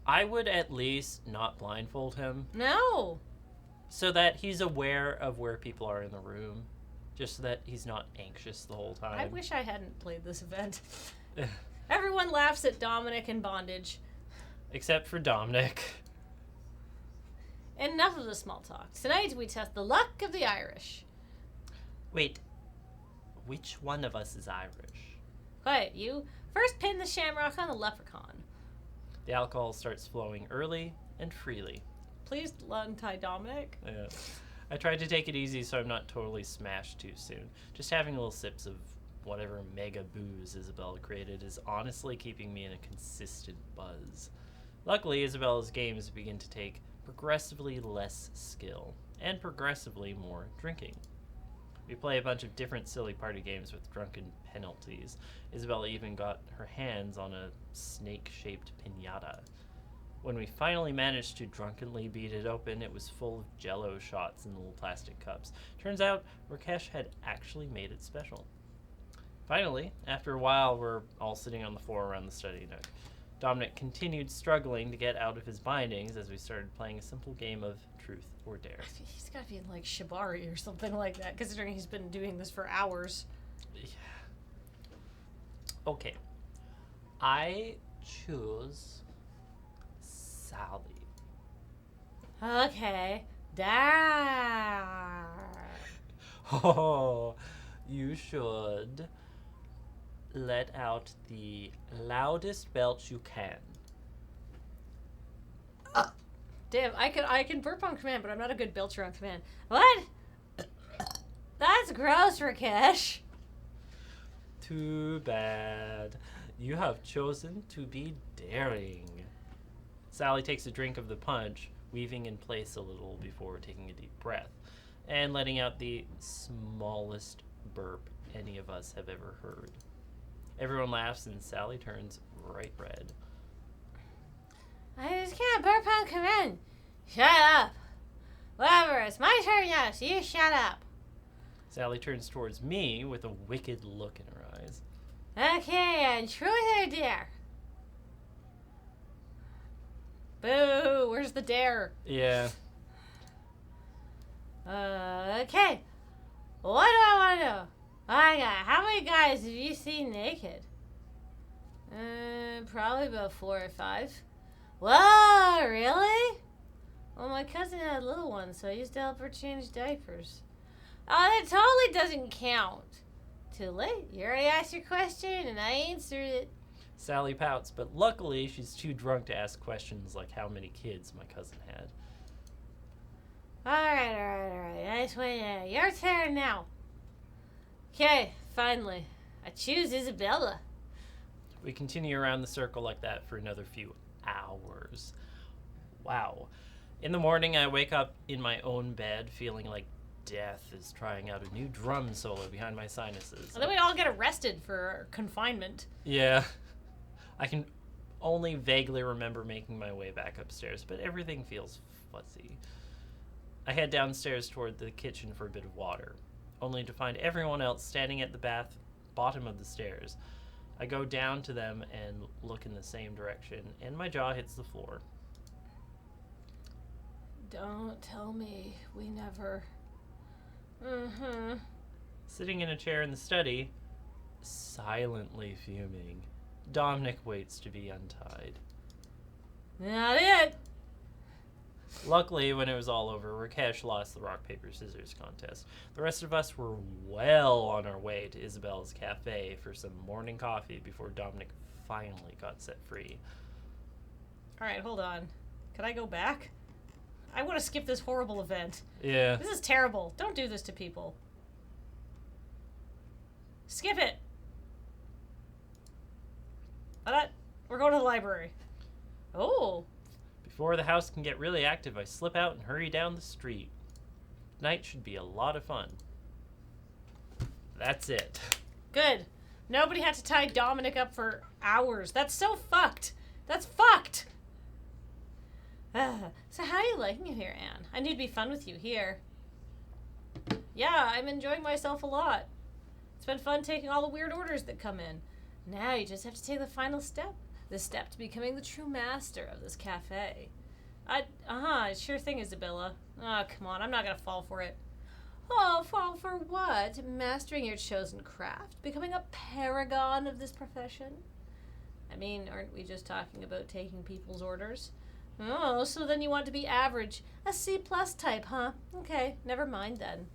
I would at least not blindfold him. No. So that he's aware of where people are in the room. Just so that he's not anxious the whole time. I wish I hadn't played this event. Everyone laughs at Dominic in bondage. Except for Dominic. Enough of the small talk. Tonight we test the luck of the Irish. Wait, which one of us is Irish? Quiet, you. First pin the shamrock on the leprechaun. The alcohol starts flowing early and freely. Please untie Dominic. Yeah. I tried to take it easy so I'm not totally smashed too soon. Just having little sips of whatever mega booze Isabella created is honestly keeping me in a consistent buzz. Luckily, Isabella's games begin to take progressively less skill and progressively more drinking. We play a bunch of different silly party games with drunken penalties. Isabella even got her hands on a snake-shaped piñata. When we finally managed to drunkenly beat it open, it was full of Jell-O shots in little plastic cups. Turns out, Rakesh had actually made it special. Finally, after a while, we're all sitting on the floor around the study nook. Dominic continued struggling to get out of his bindings as we started playing a simple game of truth or dare. He's got to be in like Shibari or something like that, considering he's been doing this for hours. Yeah. Okay. I choose Sally. Okay. Dar. Oh, you should let out the loudest belch you can. Damn, I can burp on command, but I'm not a good belcher on command. What? That's gross, Rakesh. Too bad. You have chosen to be daring. Sally takes a drink of the punch, weaving in place a little before taking a deep breath, and letting out the smallest burp any of us have ever heard. Everyone laughs and Sally turns bright red. I just can't burp on command. Shut up. Whatever, it's my turn now, so you shut up. Sally turns towards me with a wicked look in her eyes. Okay, and truth or dare? Boo, where's the dare? Yeah. Okay. What do I want to know? I got, how many guys have you seen naked? Probably about 4 or 5. Whoa, really? Well, my cousin had a little one, so I used to help her change diapers. Oh, that totally doesn't count. Too late. You already asked your question, and I answered it. Sally pouts, but luckily she's too drunk to ask questions like how many kids my cousin had. Alright. Nice one. Your turn now. Okay, finally. I choose Isabella. We continue around the circle like that for another few hours. Wow. In the morning, I wake up in my own bed feeling like death is trying out a new drum solo behind my sinuses. And then we'd all get arrested for confinement. Yeah. I can only vaguely remember making my way back upstairs, but everything feels fuzzy. I head downstairs toward the kitchen for a bit of water, only to find everyone else standing at the bottom of the stairs. I go down to them and look in the same direction, and my jaw hits the floor. Don't tell me we never... Sitting in a chair in the study, silently fuming, Dominic waits to be untied. Not it! Luckily, when it was all over, Rakesh lost the rock, paper, scissors contest. The rest of us were well on our way to Isabella's cafe for some morning coffee before Dominic finally got set free. Alright, hold on. Can I go back? I want to skip this horrible event. Yeah. This is terrible. Don't do this to people. Skip it! We're going to the library. Oh. Before the house can get really active, I slip out and hurry down the street. Night should be a lot of fun. That's it. Good. Nobody had to tie Dominic up for hours. That's so fucked. That's fucked. So how are you liking it here, Anne? I need to be fun with you here. Yeah, I'm enjoying myself a lot. It's been fun taking all the weird orders that come in. Now you just have to take the final step. The step to becoming the true master of this cafe. Sure thing, Isabella. Oh, come on, I'm not gonna fall for it. Oh, fall for what? Mastering your chosen craft? Becoming a paragon of this profession? I mean, aren't we just talking about taking people's orders? Oh, so then you want to be average. A C+ type, huh? Okay, never mind then.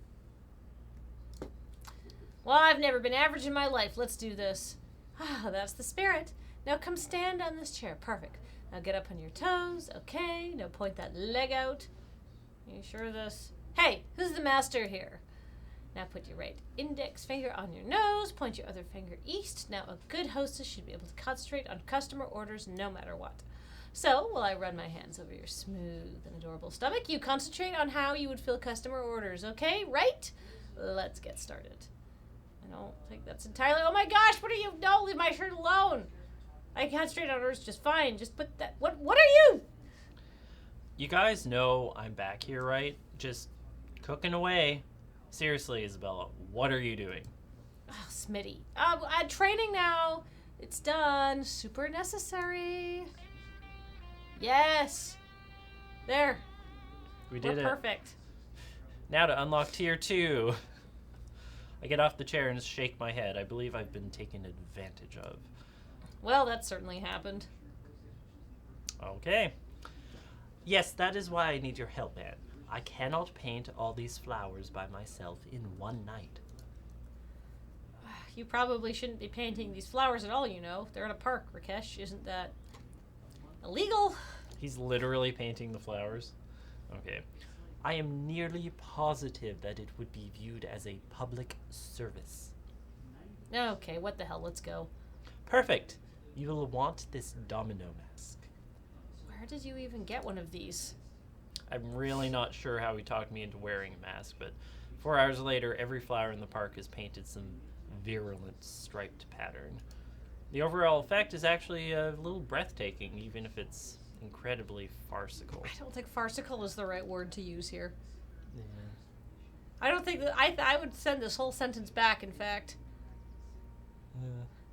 Well, I've never been average in my life. Let's do this. Ah, that's the spirit. Now come stand on this chair. Perfect. Now get up on your toes. Okay, now point that leg out. You sure of this? Hey, who's the master here? Now put your right index finger on your nose. Point your other finger east. Now a good hostess should be able to concentrate on customer orders no matter what. So, while I run my hands over your smooth and adorable stomach, you concentrate on how you would fill customer orders, okay? Right? Let's get started. I don't think that's entirely... Oh my gosh, what are you... No, leave my shirt alone. I concentrate on orders just fine. Just put that... What are you? You guys know I'm back here, right? Just cooking away. Seriously, Isabella, what are you doing? Oh, Smitty. I'm training now It's done. Super necessary. Yes. There. We did We're it. perfect. Now to unlock tier 2. I get off the chair and shake my head. I believe I've been taken advantage of. Well, that certainly happened. Okay. Yes, that is why I need your help, Anne. I cannot paint all these flowers by myself in one night. You probably shouldn't be painting these flowers at all, you know. They're in a park, Rakesh. Isn't that illegal? He's literally painting the flowers. Okay. I am nearly positive that it would be viewed as a public service. Okay, what the hell? Let's go. Perfect. You will want this domino mask. Where did you even get one of these? I'm really not sure how he talked me into wearing a mask, but 4 hours later, every flower in the park is painted some virulent striped pattern. The overall effect is actually a little breathtaking, even if it's incredibly farcical. I don't think farcical is the right word to use here. Yeah. I don't think that I would send this whole sentence back, in fact.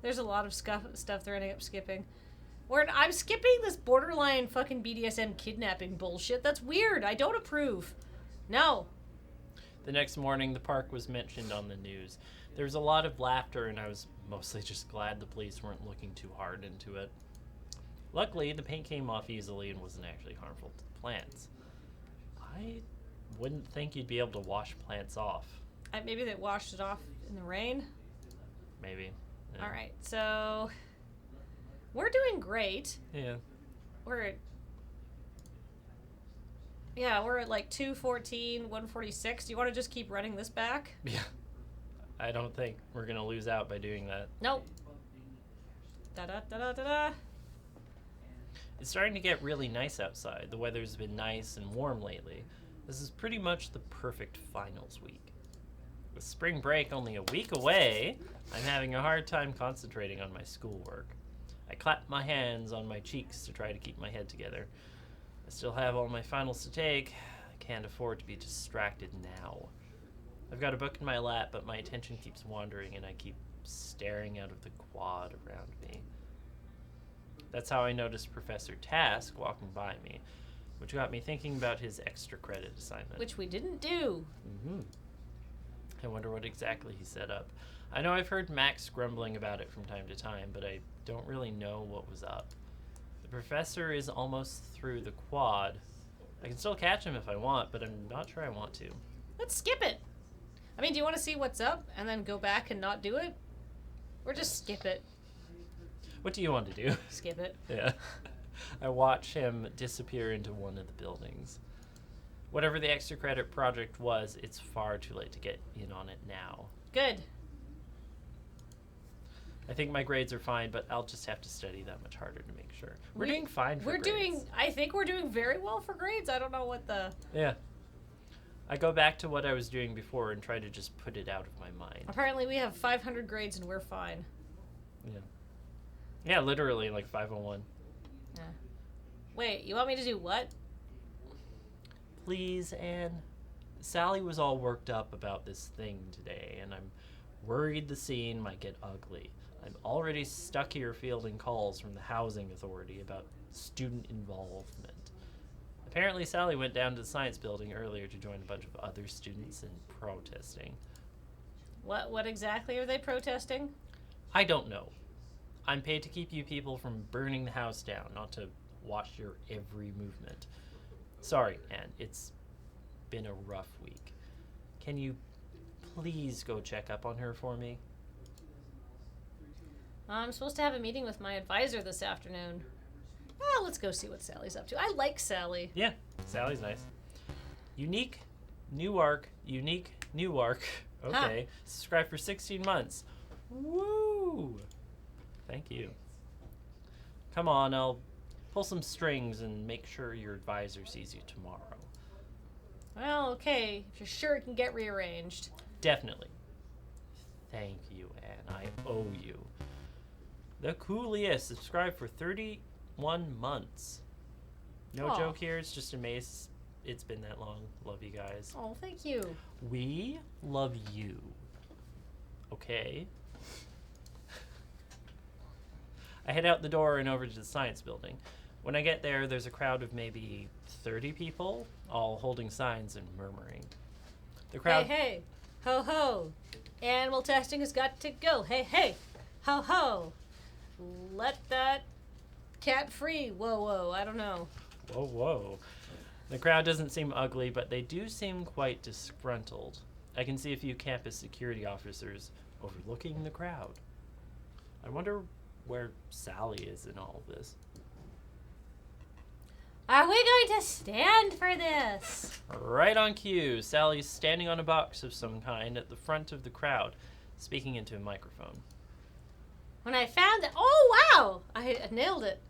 There's a lot of stuff they're ending up skipping. I'm skipping this borderline fucking BDSM kidnapping bullshit. That's weird. I don't approve. No. The next morning, the park was mentioned on the news. There was a lot of laughter, and I was mostly just glad the police weren't looking too hard into it. Luckily, the paint came off easily and wasn't actually harmful to the plants. I wouldn't think you'd be able to wash plants off. Maybe they washed it off in the rain. Maybe. Yeah. All right, so we're doing great. Yeah. We're at like 214, 146. Do you want to just keep running this back? Yeah. I don't think we're going to lose out by doing that. Nope. Da-da-da-da-da-da. It's starting to get really nice outside. The weather's been nice and warm lately. This is pretty much the perfect finals week. With spring break only a week away, I'm having a hard time concentrating on my schoolwork. I clap my hands on my cheeks to try to keep my head together. I still have all my finals to take. I can't afford to be distracted now. I've got a book in my lap, but my attention keeps wandering and I keep staring out of the quad around me. That's how I noticed Professor Task walking by me, which got me thinking about his extra credit assignment. Which we didn't do. Mm-hmm. I wonder what exactly he set up. I know I've heard Max grumbling about it from time to time, but I don't really know what was up. The professor is almost through the quad. I can still catch him if I want, but I'm not sure I want to. Let's skip it. I mean, do you want to see what's up and then go back and not do it? Or just skip it? What do you want to do? Skip it. Yeah. I watch him disappear into one of the buildings. Whatever the extra credit project was, it's far too late to get in on it now. Good. I think my grades are fine, but I'll just have to study that much harder to make sure. We're doing fine for grades. I think we're doing very well for grades. I don't know what the... Yeah. I go back to what I was doing before and try to just put it out of my mind. Apparently we have 500 grades and we're fine. Yeah. Yeah, literally, like 501. Yeah. Wait, you want me to do what? Please, Anne. Sally was all worked up about this thing today, and I'm worried the scene might get ugly. I'm already stuck here fielding calls from the housing authority about student involvement. Apparently, Sally went down to the science building earlier to join a bunch of other students in protesting. What exactly are they protesting? I don't know. I'm paid to keep you people from burning the house down, not to watch your every movement. Sorry, Anne, it's been a rough week. Can you please go check up on her for me? I'm supposed to have a meeting with my advisor this afternoon. Well, let's go see what Sally's up to. I like Sally. Yeah, Sally's nice. Unique, new arc, unique, new arc. Okay, subscribe for 16 months. Woo! Thank you. Come on, I'll pull some strings and make sure your advisor sees you tomorrow. Well, okay, if you're sure it can get rearranged. Definitely. Thank you, Anne. I owe you. The coolest. Subscribe for 31 months. No Aw. joke here. It's just amazing. It's been that long. Love you guys. Oh, thank you. We love you. Okay? I head out the door and over to the science building. When I get there, there's a crowd of maybe 30 people, all holding signs and murmuring. The crowd... Hey, ho, ho. Animal testing has got to go. Hey, ho, ho. Let that cat free. Whoa, I don't know. Whoa. The crowd doesn't seem ugly, but they do seem quite disgruntled. I can see a few campus security officers overlooking the crowd. I wonder where Sally is in all of this. Are we going to stand for this? Right on cue, Sally's standing on a box of some kind at the front of the crowd, speaking into a microphone. When I found that... Oh, wow! I nailed it.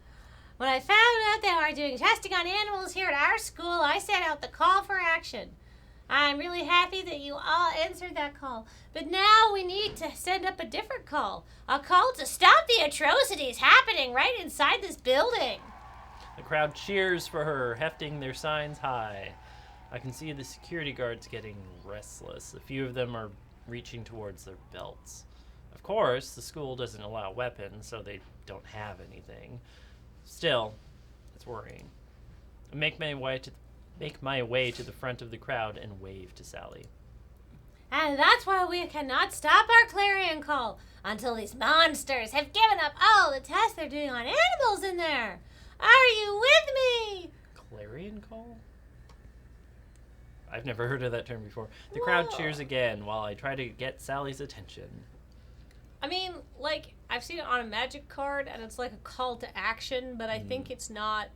When I found out they are doing testing on animals here at our school, I sent out the call for action. I'm really happy that you all answered that call. But now we need to send up a different call. A call to stop the atrocities happening right inside this building. The crowd cheers for her, hefting their signs high. I can see the security guards getting restless. A few of them are reaching towards their belts. Of course, the school doesn't allow weapons, so they don't have anything. Still, it's worrying. I make my way to the front of the crowd and wave to Sally. And that's why we cannot stop our clarion call until these monsters have given up all the tests they're doing on animals in there. Are you with me? Clarion call? I've never heard of that term before. The crowd cheers again while I try to get Sally's attention. I mean, like, I've seen it on a magic card, and it's like a call to action, but I think it's not...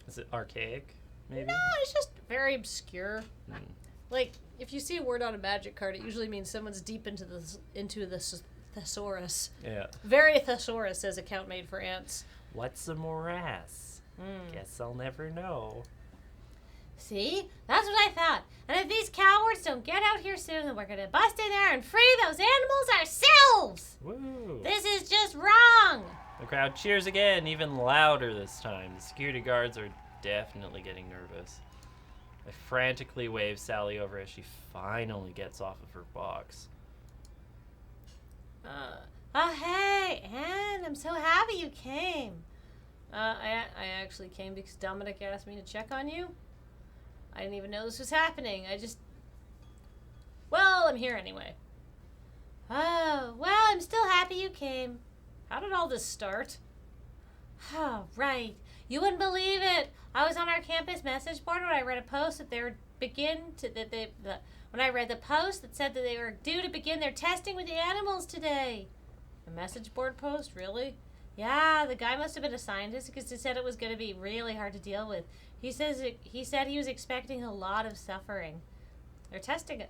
Is it archaic, maybe? No, it's just very obscure. Mm. Like, if you see a word on a magic card, it usually means someone's deep into the thesaurus. Yeah. Very thesaurus, says Account Made for Ants. What's a morass? Guess I'll never know. See? That's what I thought. And if these cowards don't get out here soon, then we're gonna bust in there and free those animals ourselves! Woo! This is just wrong! The crowd cheers again, even louder this time. The security guards are definitely getting nervous. I frantically wave Sally over as she finally gets off of her box. Oh, hey, Anne, I'm so happy you came. I actually came because Dominic asked me to check on you. I didn't even know this was happening. Well, I'm here anyway. Oh, well, I'm still happy you came. How did all this start? Oh, right. You wouldn't believe it. I was on our campus message board when I read a post that when I read the post that said that they were due to begin their testing with the animals today. A message board post, really? Yeah, the guy must have been a scientist because he said it was going to be really hard to deal with. He said he was expecting a lot of suffering. They're testing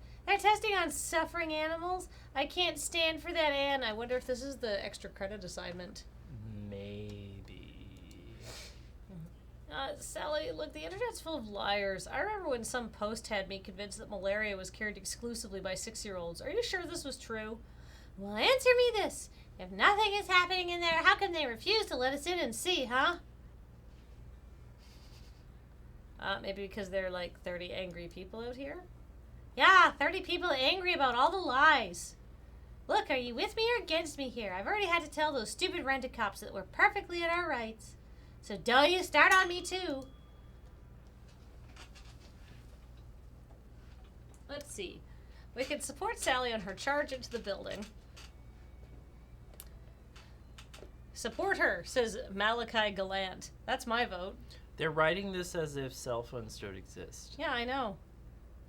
on suffering animals? I can't stand for that, Anne. I wonder if this is the extra credit assignment. Maybe. Sally, look, the internet's full of liars. I remember when some post had me convinced that malaria was carried exclusively by 6-year-olds. Are you sure this was true? Well, answer me this. If nothing is happening in there, how come they refuse to let us in and see, huh? Maybe because there are like 30 angry people out here? Yeah, 30 people angry about all the lies. Look, are you with me or against me here? I've already had to tell those stupid rent-a-cops that we're perfectly in our rights. So don't you start on me too. Let's see. We can support Sally on her charge into the building. Support her, says Malachi Gallant. That's my vote. They're writing this as if cell phones don't exist. Yeah, I know.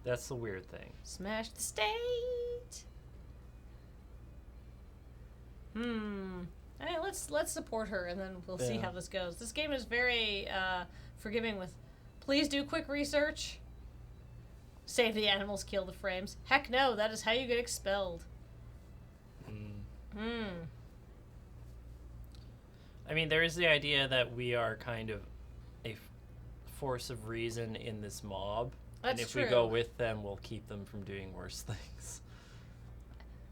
That's the weird thing. Smash the state. Hey, let's support her, and then we'll see how this goes. This game is very forgiving with, please do quick research. Save the animals, kill the frames. Heck no, that is how you get expelled. I mean, there is the idea that we are kind of a force of reason in this mob. That's and if true. we go with them, we'll keep them from doing worse things.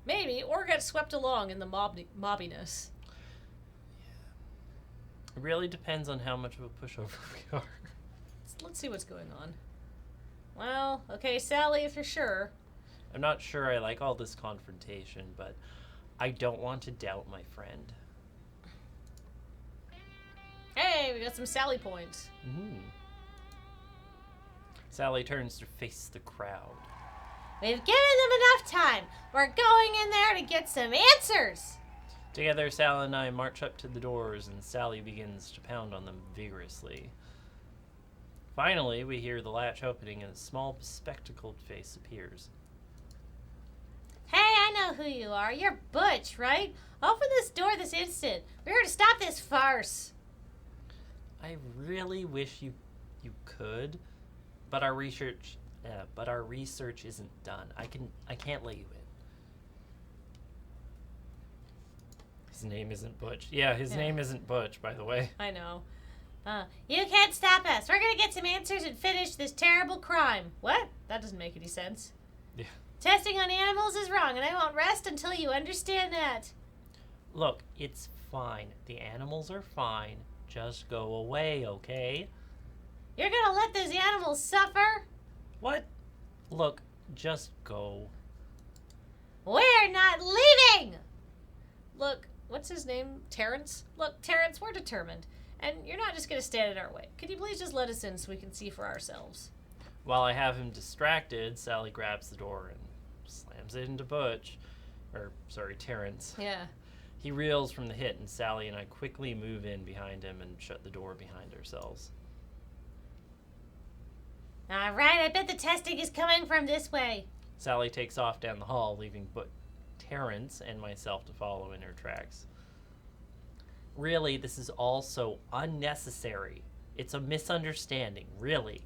Maybe, or get swept along in the mobbiness. It really depends on how much of a pushover we are. Let's see what's going on. Well, okay, Sally, if you're sure. I'm not sure I like all this confrontation, but I don't want to doubt my friend. we got some Sally points. Mm-hmm. Sally turns to face the crowd. We've given them enough time. We're going in there to get some answers. Together, Sally and I march up to the doors, and Sally begins to pound on them vigorously. Finally, we hear the latch opening, and a small, bespectacled face appears. Hey, I know who you are. You're Butch, right? Open this door this instant. We're here to stop this farce. I really wish you could, but our research isn't done. I can't let you in. His name isn't Butch. Yeah, his name isn't Butch, by the way. I know. You can't stop us. We're gonna get some answers and finish this terrible crime. What? That doesn't make any sense. Yeah. Testing on animals is wrong, and I won't rest until you understand that. Look, it's fine. The animals are fine. Just go away, okay? You're gonna let those animals suffer? What? Look, just go. We're not leaving! Look, what's his name? Terrence? Look, Terrence, we're determined. And you're not just gonna stand in our way. Could you please just let us in so we can see for ourselves? While I have him distracted, Sally grabs the door and slams it into Butch. Terrence. Yeah. He reels from the hit, and Sally and I quickly move in behind him and shut the door behind ourselves. All right, I bet the testing is coming from this way. Sally takes off down the hall, leaving Terrence and myself to follow in her tracks. Really, this is all so unnecessary. It's a misunderstanding, really.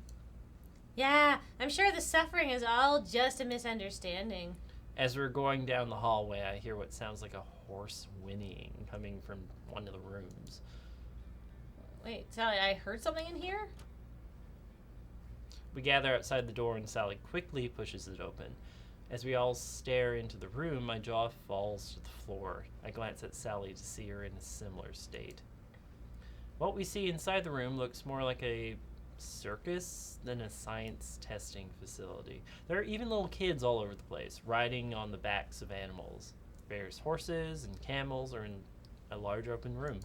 Yeah, I'm sure the suffering is all just a misunderstanding. As we're going down the hallway, I hear what sounds like a hoarse whinnying coming from one of the rooms. Wait, Sally, I heard something in here? We gather outside the door, and Sally quickly pushes it open. As we all stare into the room, my jaw falls to the floor. I glance at Sally to see her in a similar state. What we see inside the room looks more like a circus than a science testing facility. There are even little kids all over the place, riding on the backs of animals. Various horses and camels are in a large open room,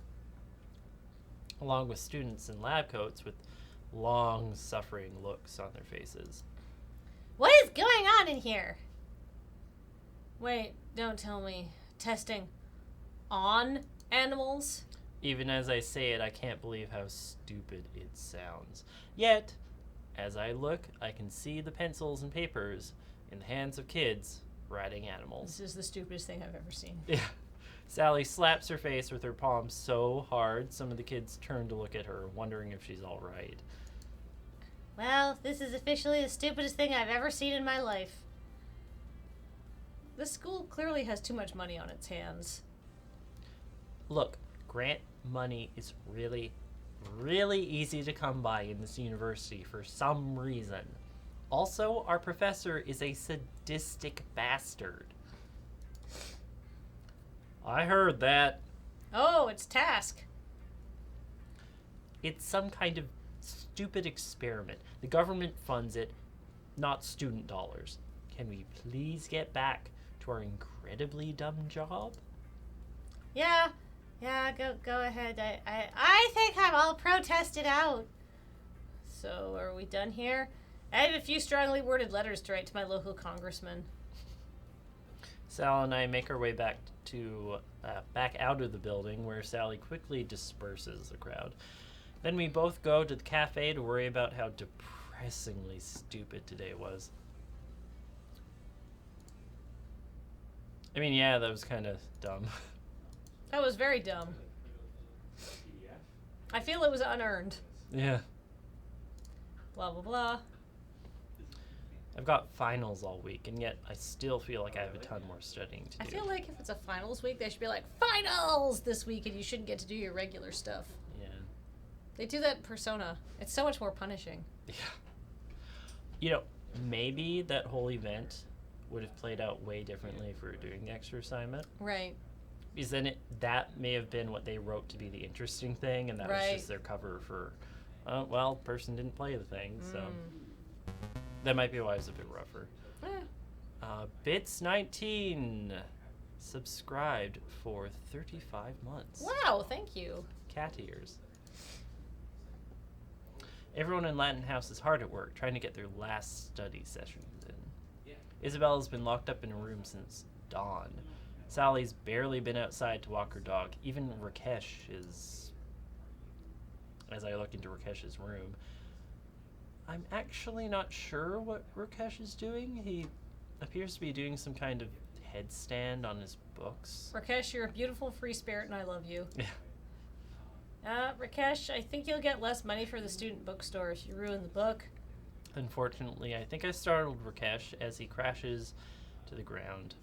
along with students in lab coats with long, suffering looks on their faces. What is going on in here? Wait, don't tell me. Testing on animals? Even as I say it, I can't believe how stupid it sounds. Yet, as I look, I can see the pencils and papers in the hands of kids riding animals. This is the stupidest thing I've ever seen. Yeah. Sally slaps her face with her palm so hard, some of the kids turn to look at her, wondering if she's all right. Well, this is officially the stupidest thing I've ever seen in my life. This school clearly has too much money on its hands. Look, grant money is really, really easy to come by in this university for some reason. Also, our professor is a sadistic bastard. I heard that. Oh, it's Task. It's some kind of stupid experiment. The government funds it, not student dollars. Can we please get back to our incredibly dumb job? Yeah, go ahead. I think I'm all protested out. So, are we done here? I have a few strongly worded letters to write to my local congressman. Sal and I make our way back out of the building, where Sally quickly disperses the crowd. Then we both go to the cafe to worry about how depressingly stupid today was. I mean, yeah, that was kind of dumb. That was very dumb. I feel it was unearned. Yeah. Blah, blah, blah. I've got finals all week, and yet I still feel like I have a ton more studying to do. I feel like if it's a finals week, they should be like, finals this week, and you shouldn't get to do your regular stuff. Yeah. They do that in Persona. It's so much more punishing. Yeah. You know, maybe that whole event would have played out way differently if we were doing the extra assignment. Right. Because then that may have been what they wrote to be the interesting thing, and that was just their cover for, person didn't play the thing, so that might be why it was a bit rougher. Bits19 subscribed for 35 months. Wow, thank you. Cat ears. Everyone in Latin House is hard at work, trying to get their last study sessions in. Isabella's been locked up in a room since dawn. Sally's barely been outside to walk her dog. Even Rakesh is... As I look into Rakesh's room, I'm actually not sure what Rakesh is doing. He appears to be doing some kind of headstand on his books. Rakesh, you're a beautiful free spirit and I love you. Yeah. Rakesh, I think you'll get less money for the student bookstore if you ruin the book. Unfortunately, I think I startled Rakesh as he crashes to the ground.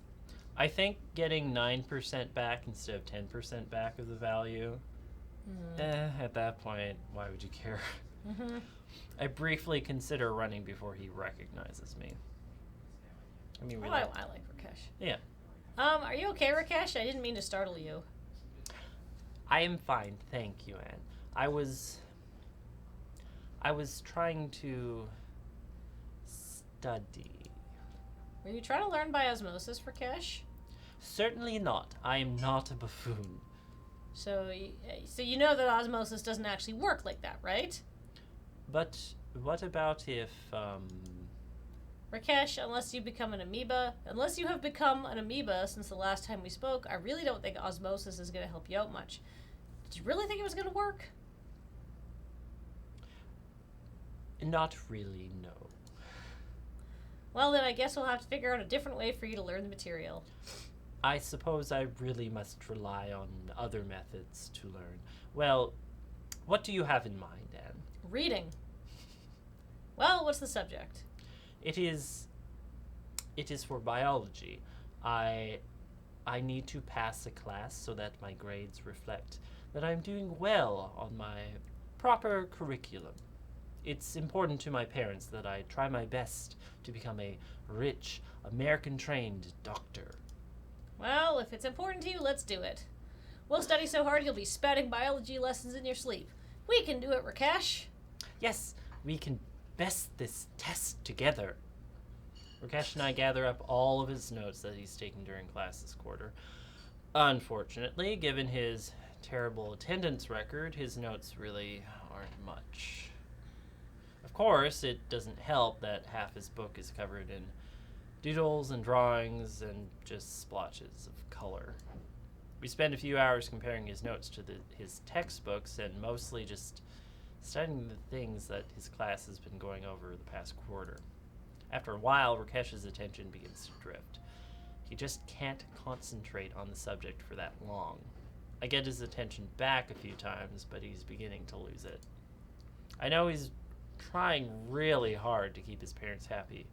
I think getting 9% back instead of 10% back of the value, at that point, why would you care? Mm-hmm. I briefly consider running before he recognizes me. I mean, Oh, really. I like Rakesh. Yeah. Are you okay, Rakesh? I didn't mean to startle you. I am fine, thank you, Anne. I was trying to study. Were you trying to learn by osmosis, Rakesh? Certainly not. I am not a buffoon. So you know that osmosis doesn't actually work like that, right? But what about if, Rakesh, unless you have become an amoeba since the last time we spoke, I really don't think osmosis is going to help you out much. Did you really think it was going to work? Not really, no. Well, then I guess we'll have to figure out a different way for you to learn the material. I suppose I really must rely on other methods to learn. Well, what do you have in mind, Anne? Reading. Well, what's the subject? It is for biology. I need to pass a class so that my grades reflect that I'm doing well on my proper curriculum. It's important to my parents that I try my best to become a rich, American-trained doctor. Well, if it's important to you, let's do it. We'll study so hard you'll be spouting biology lessons in your sleep. We can do it, Rakesh. Yes, we can best this test together. Rakesh and I gather up all of his notes that he's taken during class this quarter. Unfortunately, given his terrible attendance record, his notes really aren't much. Of course, it doesn't help that half his book is covered in doodles and drawings and just splotches of color. We spend a few hours comparing his notes to his textbooks and mostly just studying the things that his class has been going over the past quarter. After a while, Rakesh's attention begins to drift. He just can't concentrate on the subject for that long. I get his attention back a few times, but he's beginning to lose it. I know he's trying really hard to keep his parents happy.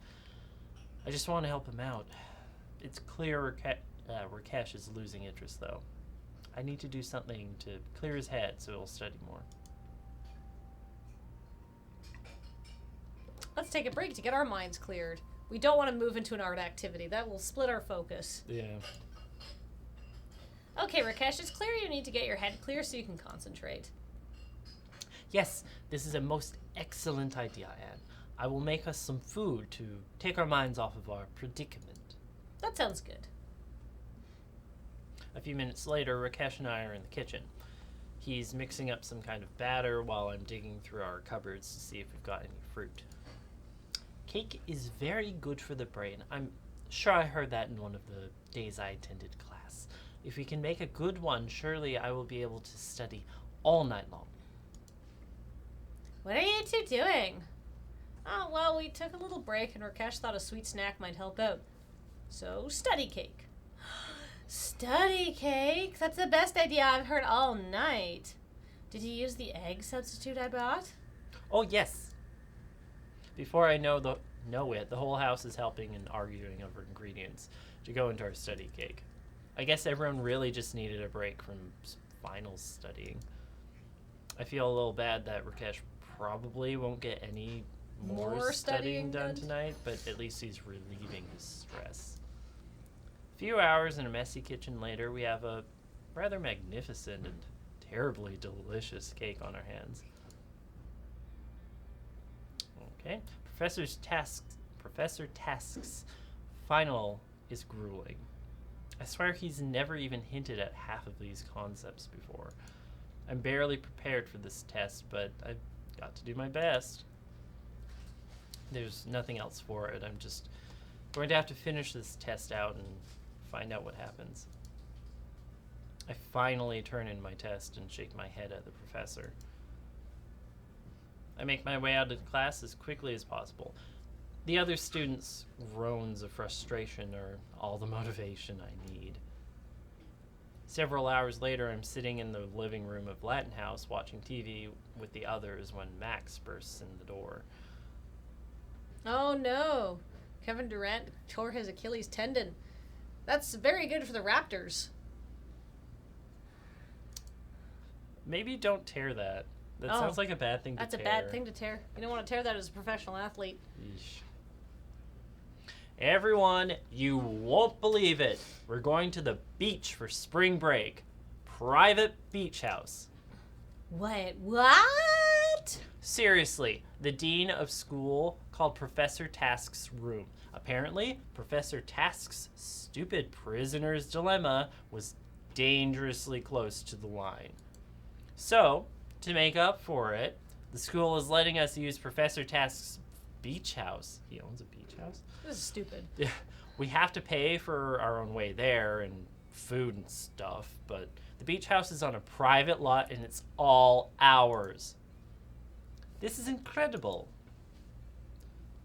I just want to help him out. It's clear Rakesh is losing interest, though. I need to do something to clear his head so he'll study more. Let's take a break to get our minds cleared. We don't want to move into an art activity. That will split our focus. Yeah. Okay, Rakesh, it's clear you need to get your head clear so you can concentrate. Yes, this is a most excellent idea, Anne. I will make us some food to take our minds off of our predicament. That sounds good. A few minutes later, Rakesh and I are in the kitchen. He's mixing up some kind of batter while I'm digging through our cupboards to see if we've got any fruit. Cake is very good for the brain. I'm sure I heard that in one of the days I attended class. If we can make a good one, surely I will be able to study all night long. What are you two doing? Oh, well, we took a little break and Rakesh thought a sweet snack might help out. So, study cake. Study cake? That's the best idea I've heard all night. Did you use the egg substitute I bought? Oh, yes. Before I know it, the whole house is helping and arguing over ingredients to go into our study cake. I guess everyone really just needed a break from finals studying. I feel a little bad that Rakesh probably won't get any more studying done tonight, but at least he's relieving his stress. A few hours in a messy kitchen later, we have a rather magnificent and terribly delicious cake on our hands. Okay, Professor Task's final is grueling. I swear he's never even hinted at half of these concepts before. I'm barely prepared for this test, but I've got to do my best. There's nothing else for it. I'm just going to have to finish this test out and find out what happens. I finally turn in my test and shake my head at the professor. I make my way out of class as quickly as possible. The other students' groans of frustration are all the motivation I need. Several hours later, I'm sitting in the living room of Latin House watching TV with the others when Max bursts in the door. Oh no. Kevin Durant tore his Achilles tendon. That's very good for the Raptors. Maybe don't tear that. That Oh, sounds like a bad thing to tear. That's a bad thing to tear. You don't want to tear that as a professional athlete. Yeesh. Everyone, you won't believe it. We're going to the beach for spring break. Private beach house. Wait, what? Seriously, the dean of school called Professor Task's room. Apparently, Professor Task's stupid prisoner's dilemma was dangerously close to the line. So, to make up for it, the school is letting us use Professor Task's beach house. He owns a beach house? This is stupid. We have to pay for our own way there and food and stuff, but the beach house is on a private lot and it's all ours. This is incredible.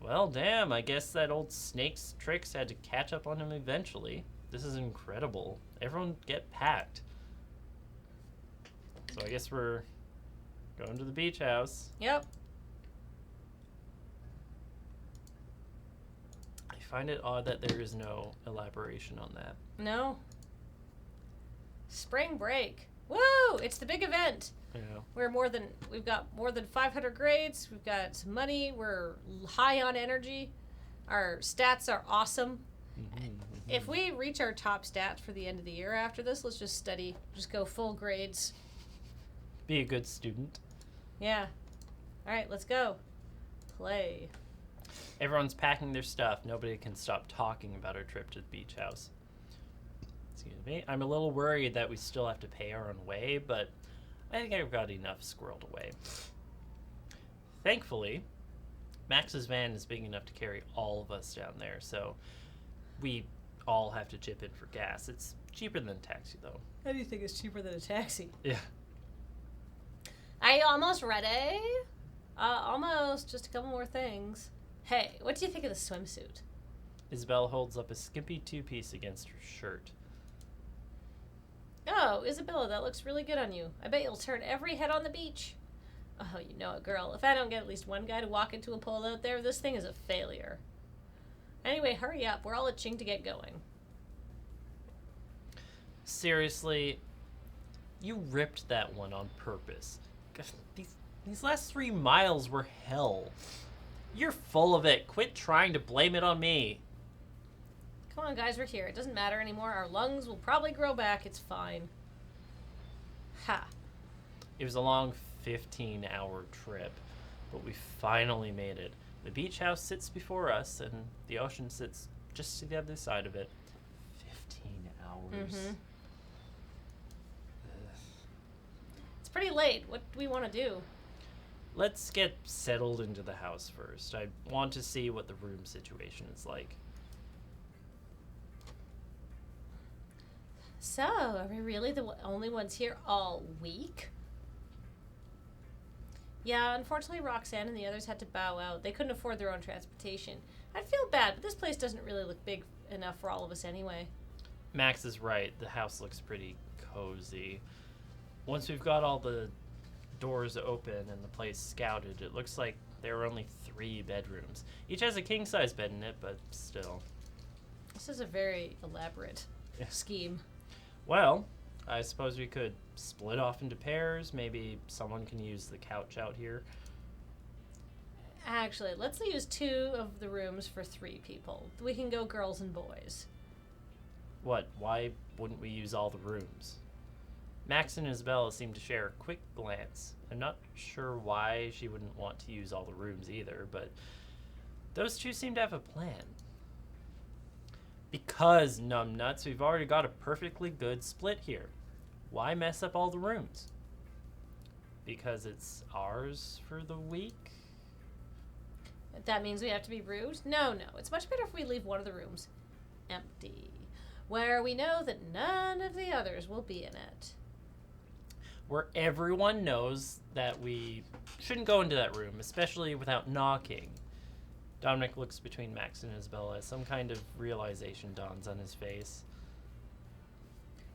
Well, damn, I guess that old snake's tricks had to catch up on him eventually. This is incredible. Everyone get packed. So I guess we're going to the beach house. Yep. I find it odd that there is no elaboration on that. No. Spring break. Woo! It's the big event. Yeah. We've got more than 500 grades. We've got some money. We're high on energy. Our stats are awesome. If we reach our top stats for the end of the year after this, let's just study. Just go full grades. Be a good student. Yeah. All right, let's go. Play. Everyone's packing their stuff. Nobody can stop talking about our trip to the beach house. Excuse me. I'm a little worried that we still have to pay our own way, but I think I've got enough squirreled away. Thankfully, Max's van is big enough to carry all of us down there, so we all have to chip in for gas. It's cheaper than a taxi, though. Anything is cheaper than a taxi. Yeah. Are you almost ready? Almost. Just a couple more things. Hey, what do you think of the swimsuit? Isabel holds up a skimpy two-piece against her shirt. Oh, Isabella, that looks really good on you. I bet you'll turn every head on the beach. Oh, you know it, girl. If I don't get at least one guy to walk into a pool out there, this thing is a failure. Anyway, hurry up. We're all itching to get going. Seriously, you ripped that one on purpose. Gosh, these last 3 miles were hell. You're full of it. Quit trying to blame it on me. Come on, guys, we're here. It doesn't matter anymore. Our lungs will probably grow back. It's fine. Ha. It was a long 15-hour trip, but we finally made it. The beach house sits before us, and the ocean sits just to the other side of it. 15 hours. Mm-hmm. It's pretty late. What do we want to do? Let's get settled into the house first. I want to see what the room situation is like. So, are we really the only ones here all week? Yeah, unfortunately Roxanne and the others had to bow out. They couldn't afford their own transportation. I feel bad, but this place doesn't really look big enough for all of us anyway. Max is right. The house looks pretty cozy. Once we've got all the doors open and the place scouted, it looks like there are only 3 bedrooms. Each has a king-size bed in it, but still. This is a very elaborate scheme. Well, I suppose we could split off into pairs. Maybe someone can use the couch out here. Actually, let's use 2 of the rooms for 3 people. We can go girls and boys. What? Why wouldn't we use all the rooms? Max and Isabella seem to share a quick glance. I'm not sure why she wouldn't want to use all the rooms either, but those 2 seem to have a plan. Because, numbnuts, we've already got a perfectly good split here. Why mess up all the rooms? because it's ours for the week. That means we have to be rude? No. It's much better if we leave one of the rooms empty, where we know that none of the others will be in it. Where everyone knows that we shouldn't go into that room, especially without knocking. Dominic looks between Max and Isabella as some kind of realization dawns on his face.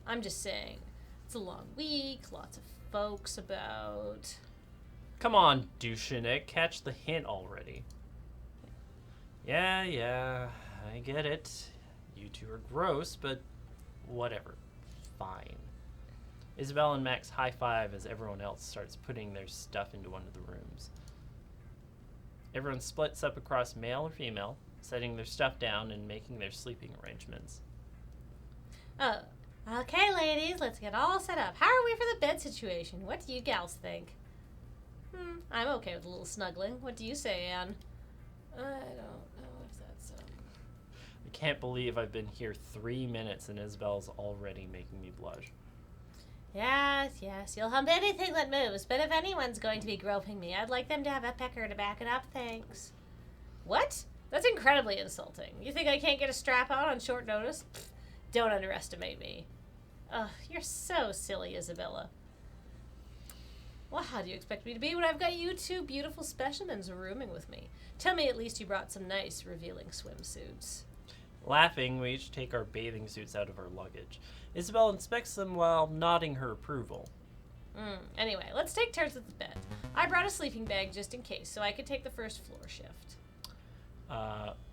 I'm just saying, it's a long week, lots of folks about. Come on, douchenik, catch the hint already. Yeah, I get it. You two are gross, but whatever. Fine. Isabel and Max high-five as everyone else starts putting their stuff into one of the rooms. Everyone splits up across male or female, setting their stuff down and making their sleeping arrangements. Oh, okay, ladies, let's get all set up. How are we for the bed situation? What do you gals think? I'm okay with a little snuggling. What do you say, Anne? I don't know if that's, I can't believe I've been here 3 minutes and Isabel's already making me blush. Yes, you'll hump anything that moves, but if anyone's going to be groping me, I'd like them to have a pecker to back it up, thanks. What? That's incredibly insulting. You think I can't get a strap on short notice? Pfft, don't underestimate me. Ugh, you're so silly, Isabella. Well, how do you expect me to be when I've got you two beautiful specimens rooming with me? Tell me at least you brought some nice, revealing swimsuits. Laughing, we each take our bathing suits out of our luggage. Isabel inspects them while nodding her approval. Anyway, let's take turns at the bed. I brought a sleeping bag just in case, so I could take the first floor shift.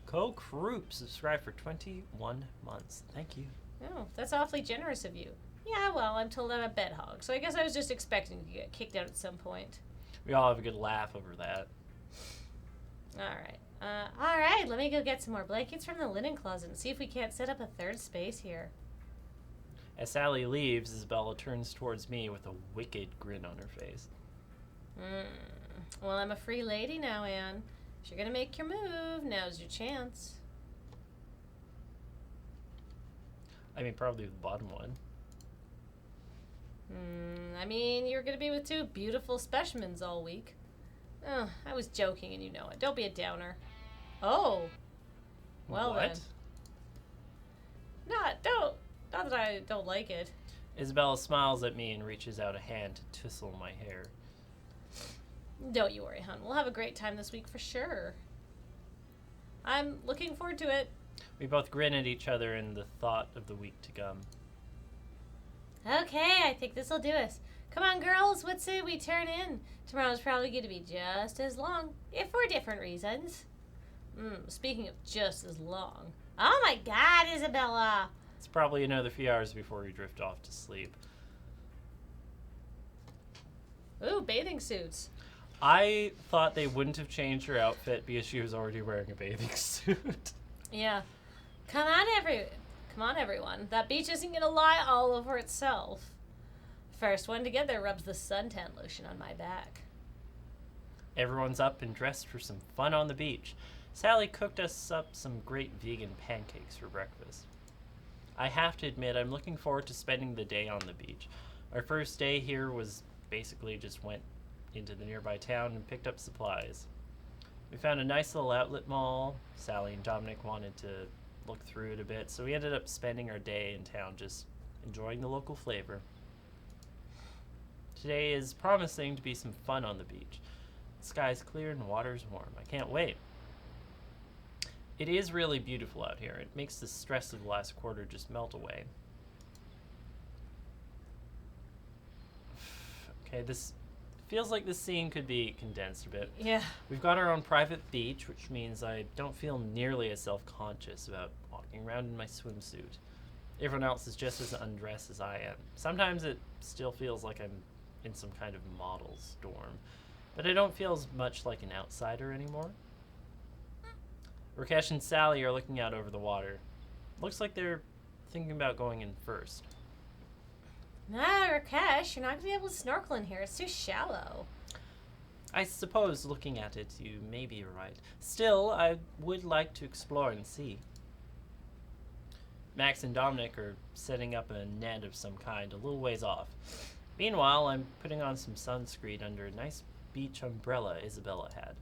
Co-Croup subscribed for 21 months. Thank you. Oh, that's awfully generous of you. Yeah, well, I'm told I'm a bed hog, so I guess I was just expecting to get kicked out at some point. We all have a good laugh over that. Alright, let me go get some more blankets from the linen closet and see if we can't set up a third space here. As Sally leaves, Isabella turns towards me with a wicked grin on her face. Well, I'm a free lady now, Anne. If you're gonna make your move, now's your chance. I mean, probably the bottom one. I mean, you're gonna be with two beautiful specimens all week. Oh, I was joking and you know it. Don't be a downer. Oh. Well what? then. Not that I don't like it. Isabella smiles at me and reaches out a hand to tussle my hair. Don't you worry, hon. We'll have a great time this week for sure. I'm looking forward to it. We both grin at each other in the thought of the week to come. Okay, I think this'll do us. Come on, girls, what say we turn in? Tomorrow's probably going to be just as long, if for different reasons. Speaking of just as long. Oh my God, Isabella! It's probably another few hours before we drift off to sleep. Ooh, bathing suits. I thought they wouldn't have changed her outfit because she was already wearing a bathing suit. Yeah. Come on, everyone. That beach isn't going to lie all over itself. First one to get there rubs the suntan lotion on my back. Everyone's up and dressed for some fun on the beach. Sally cooked us up some great vegan pancakes for breakfast. I have to admit, I'm looking forward to spending the day on the beach. Our first day here was basically just went into the nearby town and picked up supplies. We found a nice little outlet mall. Sally and Dominic wanted to look through it a bit, so we ended up spending our day in town just enjoying the local flavor. Today is promising to be some fun on the beach. The sky's clear and the water's warm. I can't wait. It is really beautiful out here. It makes the stress of the last quarter just melt away. Okay, this feels like this scene could be condensed a bit. Yeah. We've got our own private beach, which means I don't feel nearly as self-conscious about walking around in my swimsuit. Everyone else is just as undressed as I am. Sometimes it still feels like I'm in some kind of model's dorm, but I don't feel as much like an outsider anymore. Rakesh and Sally are looking out over the water. Looks like they're thinking about going in first. Nah, Rakesh, you're not going to be able to snorkel in here. It's too shallow. I suppose, looking at it, you may be right. Still, I would like to explore and see. Max and Dominic are setting up a net of some kind a little ways off. Meanwhile, I'm putting on some sunscreen under a nice beach umbrella Isabella had.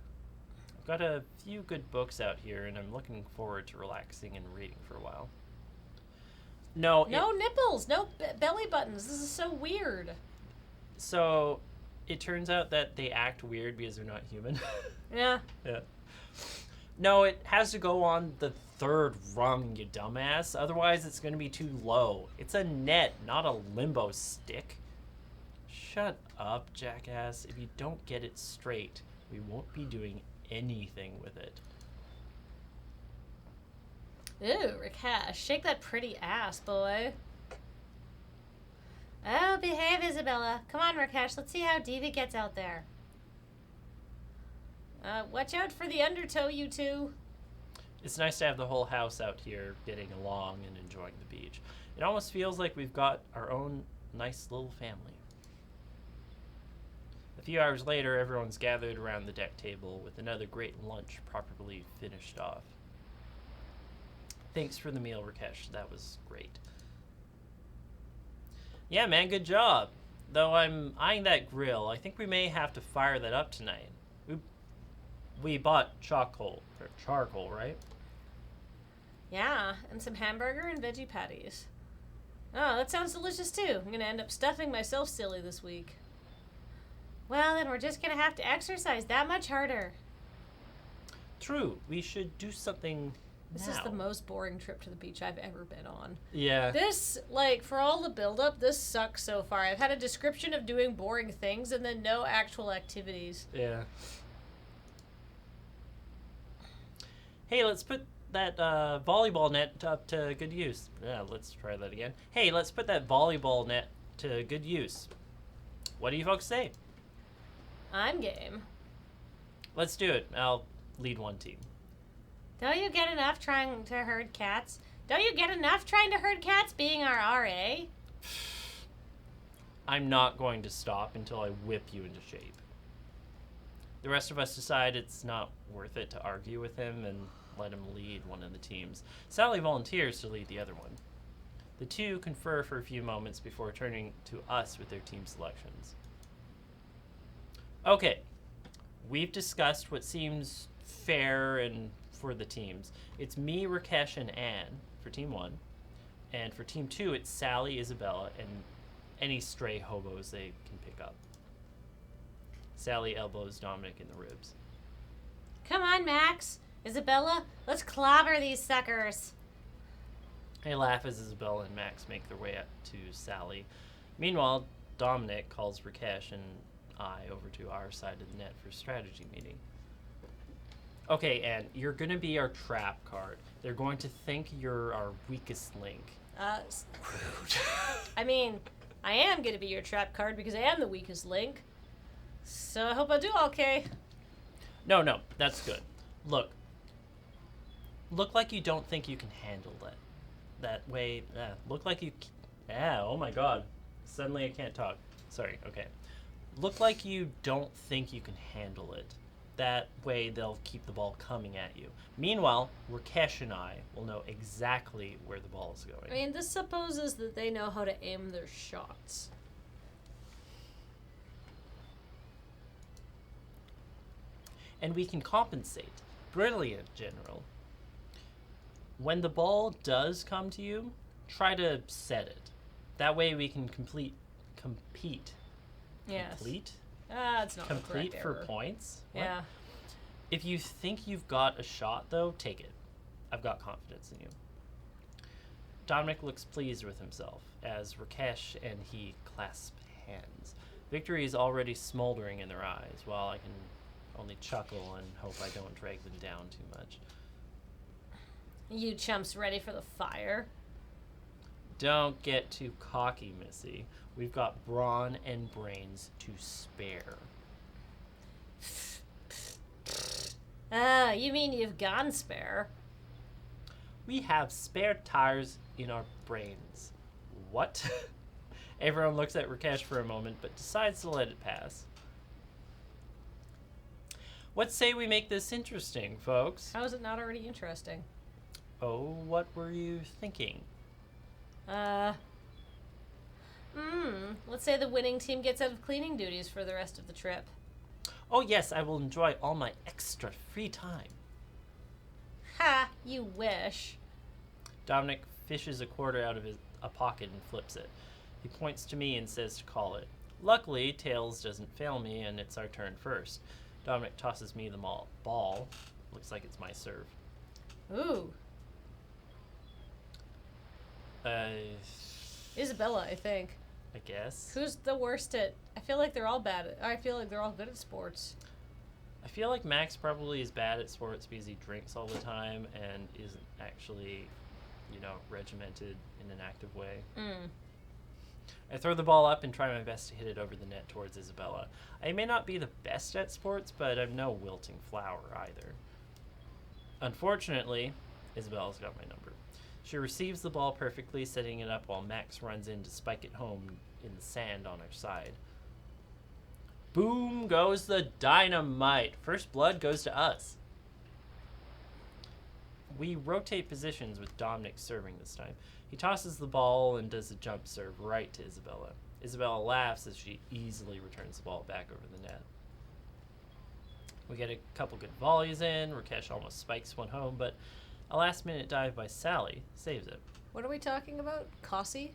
I've got a few good books out here, and I'm looking forward to relaxing and reading for a while. No, No nipples, no belly buttons. This is so weird. So, it turns out that they act weird because they're not human. Yeah. Yeah. No, it has to go on the third rung, you dumbass. Otherwise, it's going to be too low. It's a net, not a limbo stick. Shut up, jackass. If you don't get it straight, we won't be doing anything with it. Ooh, Rakesh, shake that pretty ass, boy. Oh, behave, Isabella. Come on, Rakesh, let's see how deep it gets out there. Watch out for the undertow, you two. It's nice to have the whole house out here getting along and enjoying the beach. It almost feels like we've got our own nice little family. A few hours later, everyone's gathered around the deck table with another great lunch properly finished off. Thanks for the meal, Rakesh. That was great. Yeah, man, good job. Though I'm eyeing that grill, I think we may have to fire that up tonight. We bought charcoal, right? Yeah, and some hamburger and veggie patties. Oh, that sounds delicious too. I'm gonna end up stuffing myself silly this week. Well, then we're just gonna have to exercise that much harder. True. We should do something This now. is the most boring trip to the beach I've ever been on. Yeah. This, like, for all the buildup, this sucks so far. I've had a description of doing boring things and then no actual activities. Yeah. Hey, let's put that volleyball net up to good use. Yeah, let's try that again. Hey, let's put that volleyball net to good use. What do you folks say? I'm game. Let's do it. I'll lead one team. Don't you get enough trying to herd cats? Don't you get enough trying to herd cats being our RA? I'm not going to stop until I whip you into shape. The rest of us decide it's not worth it to argue with him and let him lead one of the teams. Sally volunteers to lead the other one. The two confer for a few moments before turning to us with their team selections. Okay, we've discussed what seems fair and for the teams. It's me, Rakesh, and Anne for team 1. And for team 2, it's Sally, Isabella, and any stray hobos they can pick up. Sally elbows Dominic in the ribs. Come on, Max. Isabella, let's clobber these suckers. They laugh as Isabella and Max make their way up to Sally. Meanwhile, Dominic calls Rakesh and I over to our side of the net for strategy meeting. Okay, Anne, you're going to be our trap card. They're going to think you're our weakest link. Rude. I mean, I am going to be your trap card because I am the weakest link. So I hope I do okay. No, that's good. Look like you don't think you can handle that. That way, look like you... oh my god. Suddenly I can't talk. Sorry, okay. Look like you don't think you can handle it. That way they'll keep the ball coming at you. Meanwhile, Rakesh and I will know exactly where the ball is going. I mean, this supposes that they know how to aim their shots. And we can compensate. Brilliant, General. When the ball does come to you, try to set it. That way we can compete. Yes. Complete? It's not Complete the correct for error. points? What? Yeah. If you think you've got a shot, though, take it. I've got confidence in you. Dominic looks pleased with himself as Rakesh and he clasp hands. Victory is already smoldering in their eyes, while I can only chuckle and hope I don't drag them down too much. You chumps ready for the fire? Don't get too cocky, Missy. We've got brawn and brains to spare. You mean you've gone spare? We have spare tires in our brains. What? Everyone looks at Rakesh for a moment, but decides to let it pass. What say we make this interesting, folks? How is it not already interesting? Oh, what were you thinking? Let's say the winning team gets out of cleaning duties for the rest of the trip. Oh yes, I will enjoy all my extra free time. Ha! You wish. Dominic fishes a quarter out of a pocket and flips it. He points to me and says to call it. Luckily, Tails doesn't fail me, and it's our turn first. Dominic tosses me the ball. Looks like it's my serve. Ooh. Isabella, I think. I guess. Who's the worst at... I feel like they're all bad at... I feel like they're all good at sports. I feel like Max probably is bad at sports because he drinks all the time and isn't actually, regimented in an active way. I throw the ball up and try my best to hit it over the net towards Isabella. I may not be the best at sports, but I'm no wilting flower either. Unfortunately, Isabella's got my number. She receives the ball perfectly, setting it up while Max runs in to spike it home in the sand on our side. Boom goes the dynamite. First blood goes to us. We rotate positions with Dominic serving this time. He tosses the ball and does a jump serve right to Isabella. Isabella laughs as she easily returns the ball back over the net. We get a couple good volleys in. Rakesh almost spikes one home, but a last-minute dive by Sally saves it. What are we talking about? Cossie?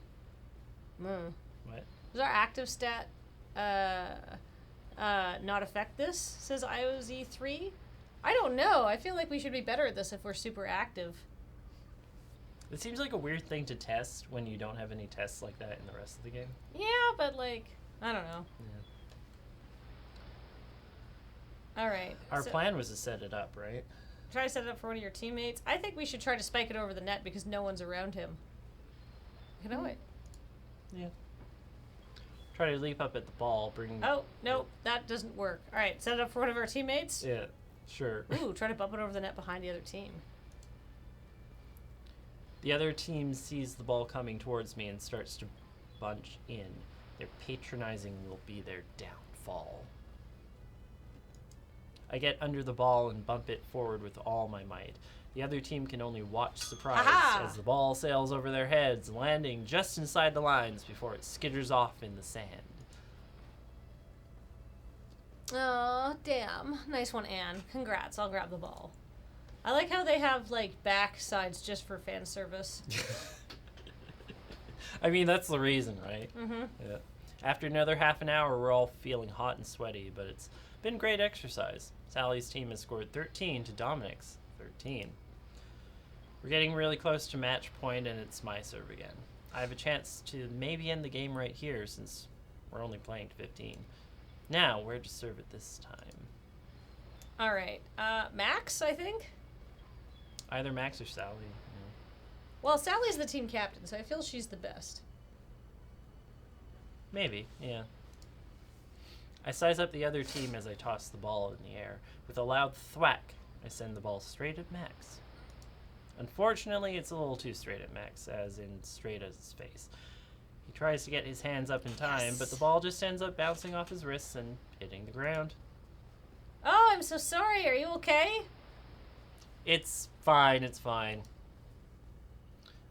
What? Does our active stat not affect this? Says IOZ3? I don't know. I feel like we should be better at this if we're super active. It seems like a weird thing to test when you don't have any tests like that in the rest of the game. Yeah, but I don't know. Yeah. Alright. Our plan was to set it up, right? Try to set it up for one of your teammates. I think we should try to spike it over the net because no one's around him. You know it. Yeah. Try to leap up at the ball, bring... Oh, no, that doesn't work. Alright, set it up for one of our teammates. Yeah, sure. Ooh, try to bump it over the net behind the other team. The other team sees the ball coming towards me and starts to bunch in. Their patronizing will be their downfall. I get under the ball and bump it forward with all my might. The other team can only watch surprised as the ball sails over their heads, landing just inside the lines before it skitters off in the sand. Oh, damn. Nice one, Anne. Congrats. I'll grab the ball. I like how they have, back sides just for fan service. I mean, that's the reason, right? Mm-hmm. Yeah. After another half an hour, we're all feeling hot and sweaty, but it's been great exercise. Sally's team has scored 13 to Dominic's 13. We're getting really close to match point, and it's my serve again. I have a chance to maybe end the game right here, since we're only playing to 15. Now, where to serve it this time? All right. Max, I think? Either Max or Sally. Yeah. Well, Sally's the team captain, so I feel she's the best. Maybe, yeah. I size up the other team as I toss the ball in the air. With a loud thwack, I send the ball straight at Max. Unfortunately, it's a little too straight at Max, as in straight as his face. He tries to get his hands up in time, but the ball just ends up bouncing off his wrists and hitting the ground. Oh, I'm so sorry. Are you okay? It's fine, it's fine.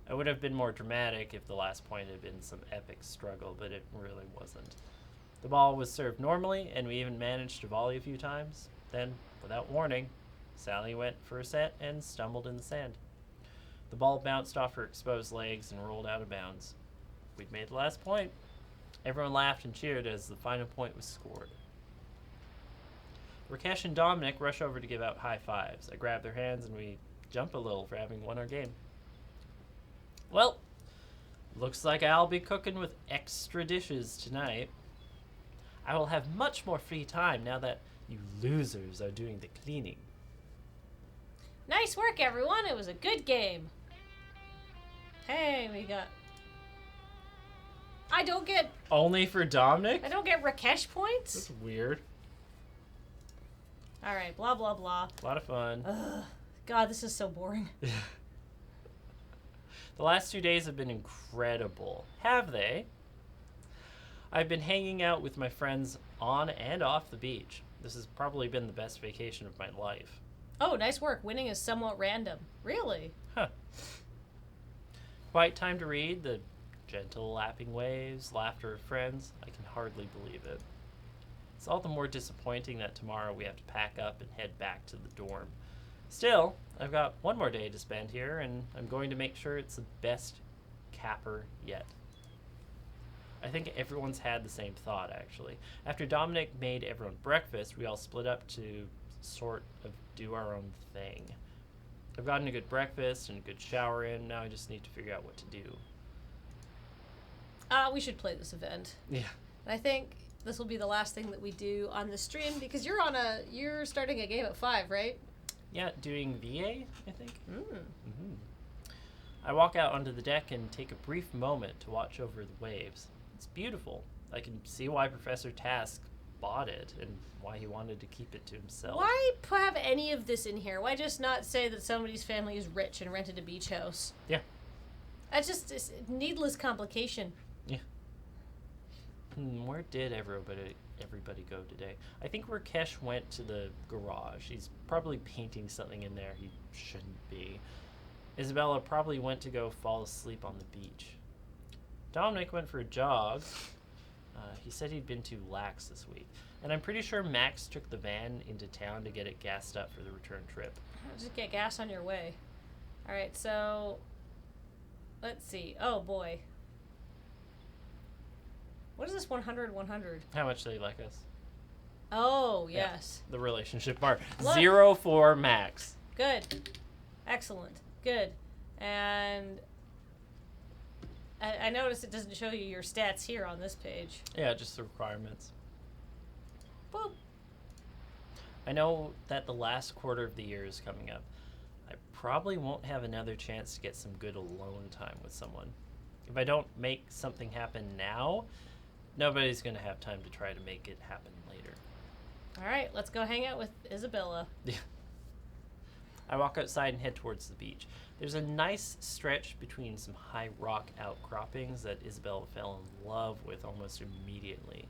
I would have been more dramatic if the last point had been some epic struggle, but it really wasn't. The ball was served normally, and we even managed to volley a few times. Then, without warning, Sally went for a set and stumbled in the sand. The ball bounced off her exposed legs and rolled out of bounds. We'd made the last point. Everyone laughed and cheered as the final point was scored. Rakesh and Dominic rush over to give out high fives. I grab their hands and we jump a little for having won our game. Well, looks like I'll be cooking with extra dishes tonight. I will have much more free time now that you losers are doing the cleaning. Nice work, everyone. It was a good game. Hey, we got... I don't get Dominic? Rakesh points? That's weird. Alright, blah, blah, blah. A lot of fun. Ugh. God, this is so boring. The last 2 days have been incredible. Have they? I've been hanging out with my friends on and off the beach. This has probably been the best vacation of my life. Oh, nice work. Winning is somewhat random. Really? Huh. Quiet time to read. The Gentle lapping waves, laughter of friends. I can hardly believe it. It's all the more disappointing that tomorrow we have to pack up and head back to the dorm. Still, I've got one more day to spend here, and I'm going to make sure it's the best capper yet. I think everyone's had the same thought, actually. After Dominic made everyone breakfast, we all split up to sort of do our own thing. I've gotten a good breakfast and a good shower in. Now I just need to figure out what to do. We should play this event. Yeah. And I think this will be the last thing that we do on the stream because you're starting a game at 5, right? Yeah, doing VA, I think. Mm. I walk out onto the deck and take a brief moment to watch over the waves. It's beautiful. I can see why Professor Task bought it and why he wanted to keep it to himself. Why have any of this in here? Why just not say that somebody's family is rich and rented a beach house? Yeah. That's just it's needless complication. Yeah. Where did everybody go today? I think Rakesh went to the garage. He's probably painting something in there he shouldn't be. Isabella probably went to go fall asleep on the beach. Dominic went for a jog. He said he'd been too lax this week. And I'm pretty sure Max took the van into town to get it gassed up for the return trip. Just get gas on your way. All right, so let's see. Oh boy. What is this 100 100? How much they like us. Oh, yes. The relationship bar. Look. 0 for Max. Good. Excellent. Good. And I noticed it doesn't show you your stats here on this page. Yeah, just the requirements. Boop. I know that the last quarter of the year is coming up. I probably won't have another chance to get some good alone time with someone. If I don't make something happen now, nobody's going to have time to try to make it happen later. All right, let's go hang out with Isabella. Yeah. I walk outside and head towards the beach. There's a nice stretch between some high rock outcroppings that Isabella fell in love with almost immediately.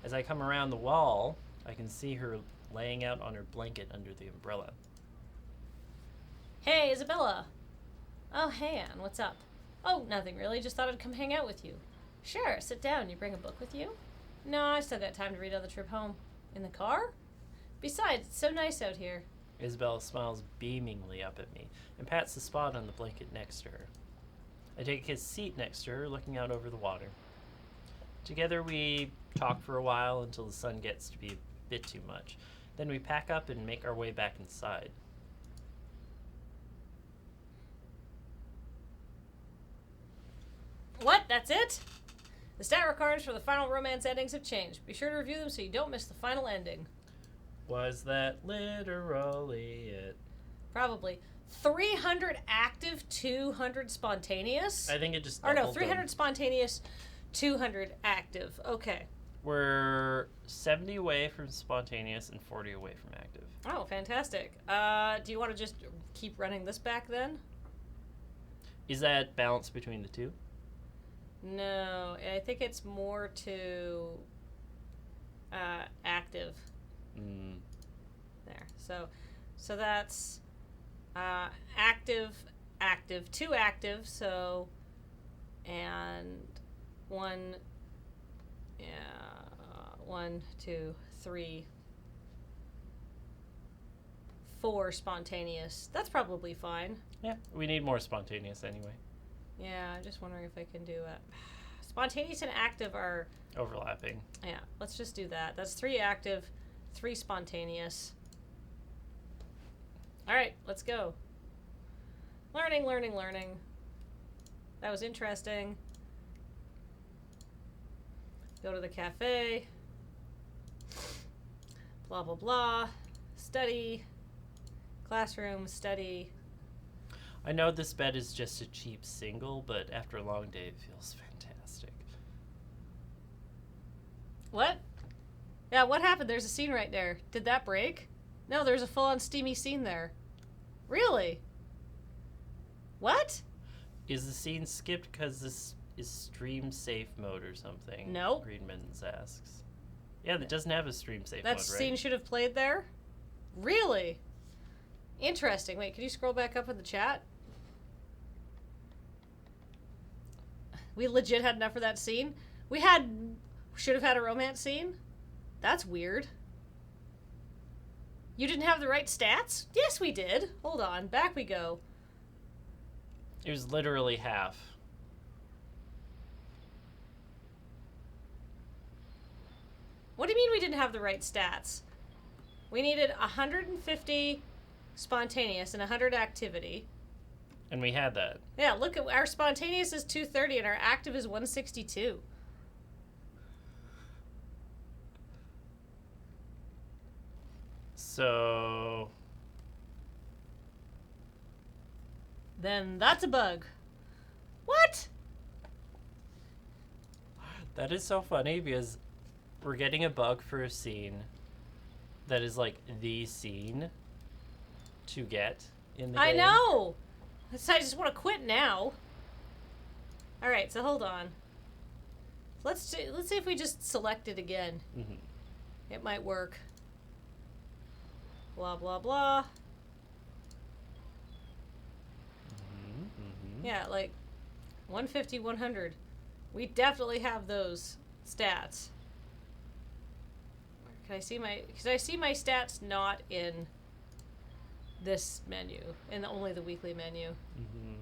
As I come around the wall, I can see her laying out on her blanket under the umbrella. Hey, Isabella. Oh, hey, Anne. What's up? Oh, nothing really. Just thought I'd come hang out with you. Sure, sit down. You bring a book with you? No, I still got time to read on the trip home. In the car? Besides, it's so nice out here. Isabella smiles beamingly up at me and pats the spot on the blanket next to her. I take his seat next to her, looking out over the water. Together we talk for a while until the sun gets to be a bit too much. Then we pack up and make our way back inside. What? That's it? The stat records for the final romance endings have changed. Be sure to review them so you don't miss the final ending. Was that literally it? Probably. 300 active, 200 spontaneous? I think it just Or no, doubled 300 them. spontaneous, 200 active. Okay. We're 70 away from spontaneous and 40 away from active. Oh, fantastic. Do you want to just keep running this back then? Is that balance between the two? No, I think it's more to active. There. So that's active, 2 active, so and 1 2 3 4 spontaneous. That's probably fine. Yeah, we need more spontaneous anyway. Yeah, I'm just wondering if I can do it. Spontaneous and active are Overlapping. yeah, let's just do that. That's 3 active, 3 spontaneous. All right, let's go. Learning. That was interesting. Go to the cafe. Blah, blah, blah. Study. Classroom, study. I know this bed is just a cheap single, but after a long day, it feels fantastic. What? Yeah, what happened? There's a scene right there. Did that break? No, there's a full-on steamy scene there. Really? What? Is the scene skipped because this is stream safe mode or something? No. Greenman's asks. Yeah, that doesn't have a stream safe That mode, scene right? should have played there? Really? Interesting. Wait, could you scroll back up in the chat? We legit had enough for that scene. Should have had a romance scene. That's weird. You didn't have the right stats? Yes, we did. Hold on. Back we go. It was literally half. What do you mean we didn't have the right stats? We needed 150 spontaneous and 100 activity. And we had that. Yeah, look at our spontaneous is 230 and our active is 162. So Then that's a bug. What? that is so funny because we're getting a bug for a scene that is like the scene to get in the game. I know. I just want to quit now. All right, so hold on. Let's see if we just select it again. Mm-hmm. It might work. Blah blah blah. Mm-hmm. Yeah, like 150, 100. We definitely have those stats. Can I see my? Because I see my stats not in this menu, in only the weekly menu. Mm-hmm.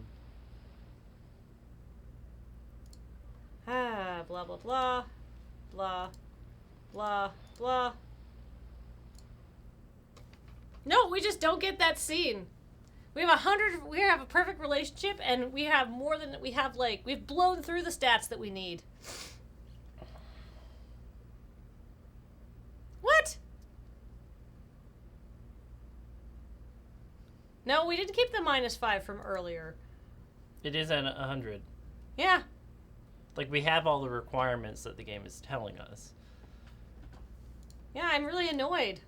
Ah, blah blah blah, blah, blah blah. No, we just don't get that scene. We have 100. We have a perfect relationship, and we have more than we have. Like we've blown through the stats that we need. What? No, we didn't keep the -5 from earlier. It is at 100. Yeah. Like, we have all the requirements that the game is telling us. Yeah, I'm really annoyed.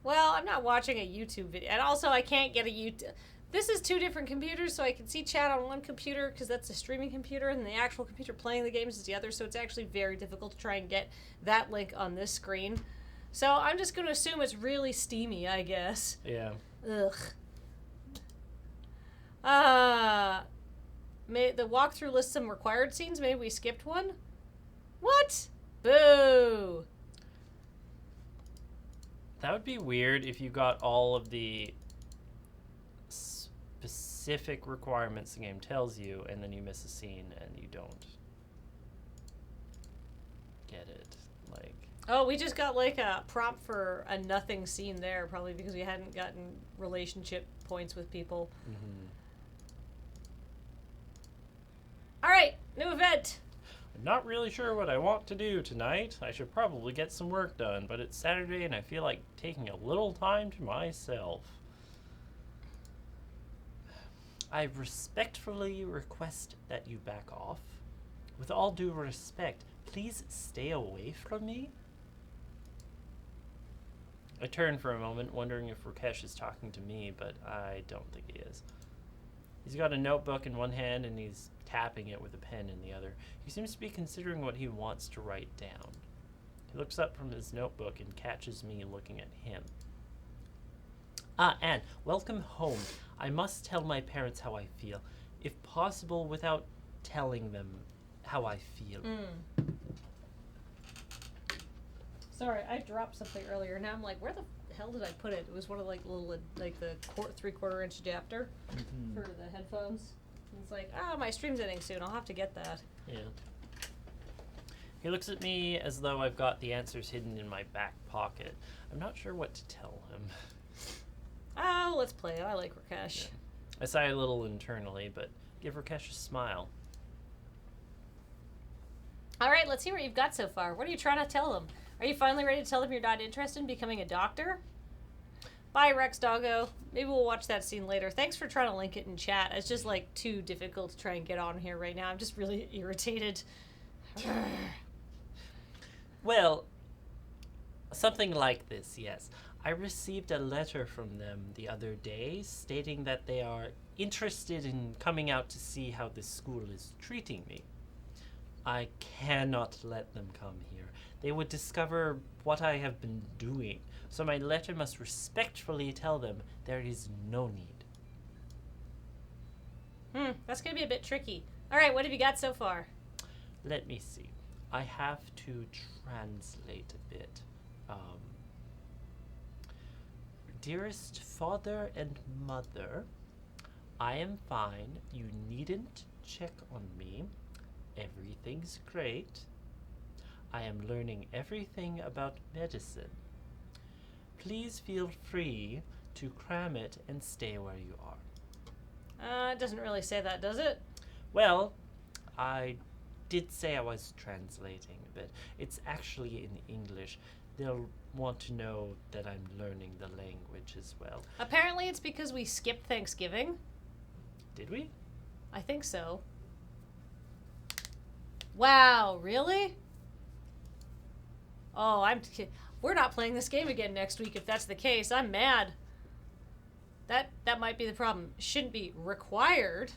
Well, I'm not watching a YouTube video. And also, I can't get a YouTube... This is 2 different computers, so I can see chat on one computer because that's a streaming computer, and the actual computer playing the games is the other, so it's actually very difficult to try and get that link on this screen. So I'm just going to assume it's really steamy, I guess. Yeah. Ugh. The walkthrough lists some required scenes. Maybe we skipped one? What? Boo! That would be weird if you got all of the specific requirements the game tells you, and then you miss a scene and you don't get it. Like, Oh, we just got like a prompt for a nothing scene there, probably because we hadn't gotten relationship points with people. mm-hmm. Alright, new event! I'm not really sure what I want to do tonight. I should probably get some work done, but it's Saturday and I feel like taking a little time to myself. I respectfully request that you back off. With all due respect, please stay away from me. I turn for a moment, wondering if Rakesh is talking to me, but I don't think he is. He's got a notebook in one hand and he's tapping it with a pen in the other. He seems to be considering what he wants to write down. He looks up from his notebook and catches me looking at him. Ah, Anne, welcome home. I must tell my parents how I feel, if possible without telling them how I feel. Sorry, I dropped something earlier. Now I'm like, where the hell did I put it? It was one of like little, like the 3/4 inch adapter for the headphones. And it's like, oh, my stream's ending soon. I'll have to get that. Yeah. He looks at me as though I've got the answers hidden in my back pocket. I'm not sure what to tell him. Oh, let's play it. I like Rakesh. Yeah. I sigh a little internally, but give Rakesh a smile. All right, let's see what you've got so far. What are you trying to tell them? Are you finally ready to tell them you're not interested in becoming a doctor? Bye, Rex Doggo. Maybe we'll watch that scene later. Thanks for trying to link it in chat. It's just like too difficult to try and get on here right now. I'm just really irritated. Well, something like this, yes. I received a letter from them the other day stating that they are interested in coming out to see how this school is treating me. I cannot let them come here. They would discover what I have been doing, so my letter must respectfully tell them there is no need. That's gonna be a bit tricky. All right, what have you got so far? Let me see. I have to translate a bit. Dearest father and mother, I am fine. You needn't check on me. Everything's great. I am learning everything about medicine. Please feel free to cram it and stay where you are. It doesn't really say that, does it? Well, I did say I was translating a bit. It's actually in English. They'll want to know that I'm learning the language as well. Apparently it's because we skipped Thanksgiving. Did we? I think so. Wow, really? Oh, we're not playing this game again next week if that's the case. I'm mad. That might be the problem. Shouldn't be required.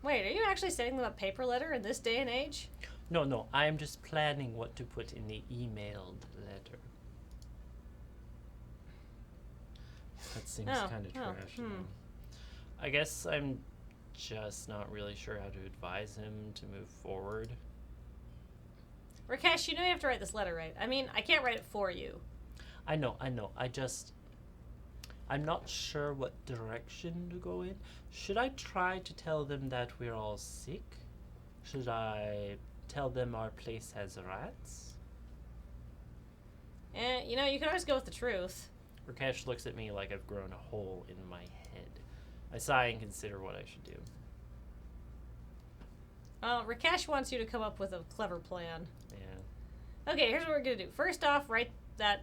Wait, are you actually sending them a paper letter in this day and age? No, I am just planning what to put in the emailed letter. That seems kind of trash. I guess I'm just not really sure how to advise him to move forward. Rakesh, you know you have to write this letter, right? I mean, I can't write it for you. I know. I'm not sure what direction to go in. Should I try to tell them that we're all sick? Should I tell them our place has rats? You can always go with the truth. Rakesh looks at me like I've grown a hole in my head. I sigh and consider what I should do. Rakesh wants you to come up with a clever plan. Yeah. Okay, here's what we're gonna do. First off, write that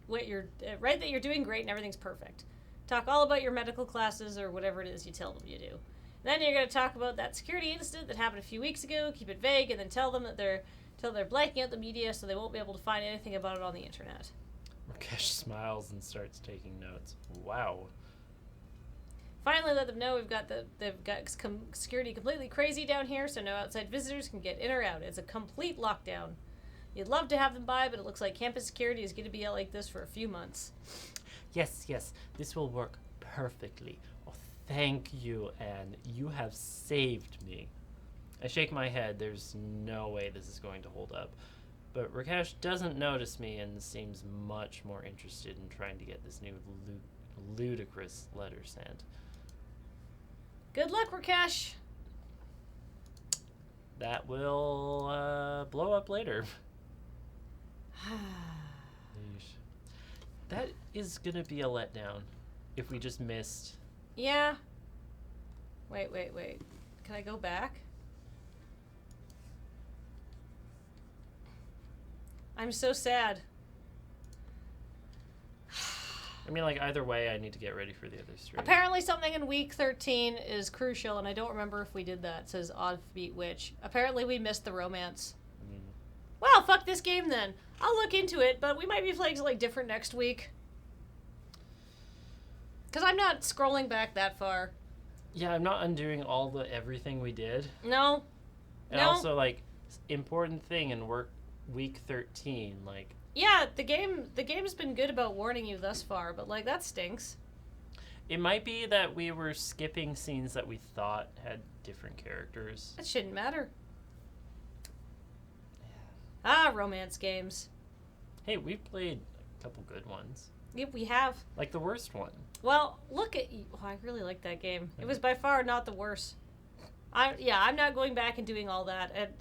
you're doing great and everything's perfect. Talk all about your medical classes or whatever it is you tell them you do. Then you're gonna talk about that security incident that happened a few weeks ago. Keep it vague, and then tell them that they're blanking out the media, so they won't be able to find anything about it on the internet. Rakesh smiles and starts taking notes. Wow. Finally, let them know they've got security completely crazy down here, so no outside visitors can get in or out. It's a complete lockdown. You'd love to have them by, but it looks like campus security is going to be out like this for a few months. Yes, this will work perfectly. Oh, thank you, Anne. You have saved me. I shake my head. There's no way this is going to hold up. But Rakesh doesn't notice me and seems much more interested in trying to get this new ludicrous letter sent. Good luck, Rakesh. That will blow up later. That is gonna be a letdown if we just missed. Yeah. Wait. Can I go back? I'm so sad. I mean, like, either way, I need to get ready for the other stream. Apparently something in week 13 is crucial, and I don't remember if we did that. It says Offbeat Witch. Apparently we missed the romance. Well, fuck this game then. I'll look into it, but we might be playing something different next week. Because I'm not scrolling back that far. Yeah, I'm not undoing everything we did. No. And also, like, important thing in week 13, like... Yeah, the game's been good about warning you thus far, but, like, that stinks. It might be that we were skipping scenes that we thought had different characters. That shouldn't matter. Ah, romance games. Hey, we played a couple good ones. Yep, we have. Like the worst one. Well, look at you. Oh, I really like that game. It was by far not the worst. I'm not going back and doing all that.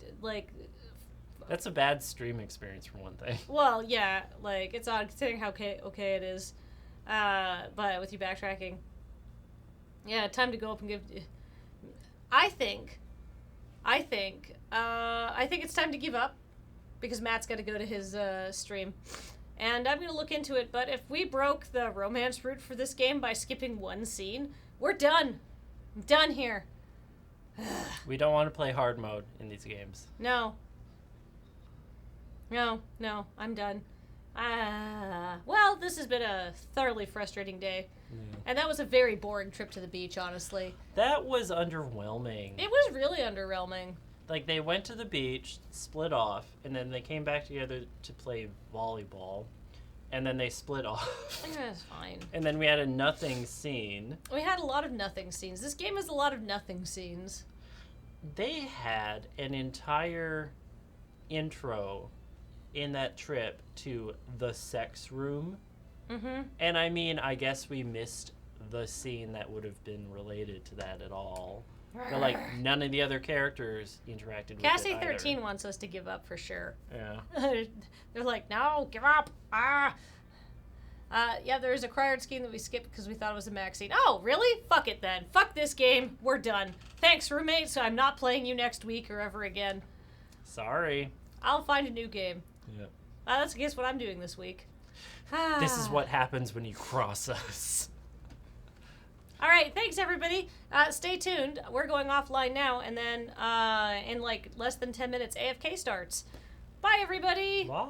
That's a bad stream experience for one thing. Well, yeah, like, it's odd considering how okay it is. But with you backtracking. Yeah, time to go up and give... I think it's time to give up. Because Matt's got to go to his stream. And I'm going to look into it, but if we broke the romance route for this game by skipping one scene, we're done. I'm done here. We don't want to play hard mode in these games. No, I'm done. Well, this has been a thoroughly frustrating day. Yeah. And that was a very boring trip to the beach, honestly. That was underwhelming. It was really underwhelming. Like, they went to the beach, split off, and then they came back together to play volleyball. and then they split off. That's fine. And then we had a nothing scene. We had a lot of nothing scenes. This game has a lot of nothing scenes. They had an entire intro in that trip to the sex room. Mm-hmm. And I mean, I guess we missed the scene that would have been related to that at all. But, like, none of the other characters interacted with it Cassie either. 13 wants us to give up for sure. Yeah. They're like, no, give up. Yeah, there's a required scheme that we skipped because we thought it was a max scene. Oh, really? Fuck it then. Fuck this game. We're done. Thanks, roommate, so I'm not playing you next week or ever again. Sorry. I'll find a new game. Yep. That's, I guess, what I'm doing this week. This is what happens when you cross us. All right, thanks, everybody. Stay tuned. We're going offline now, and then in, like, less than 10 minutes, AFK starts. Bye, everybody. Bye.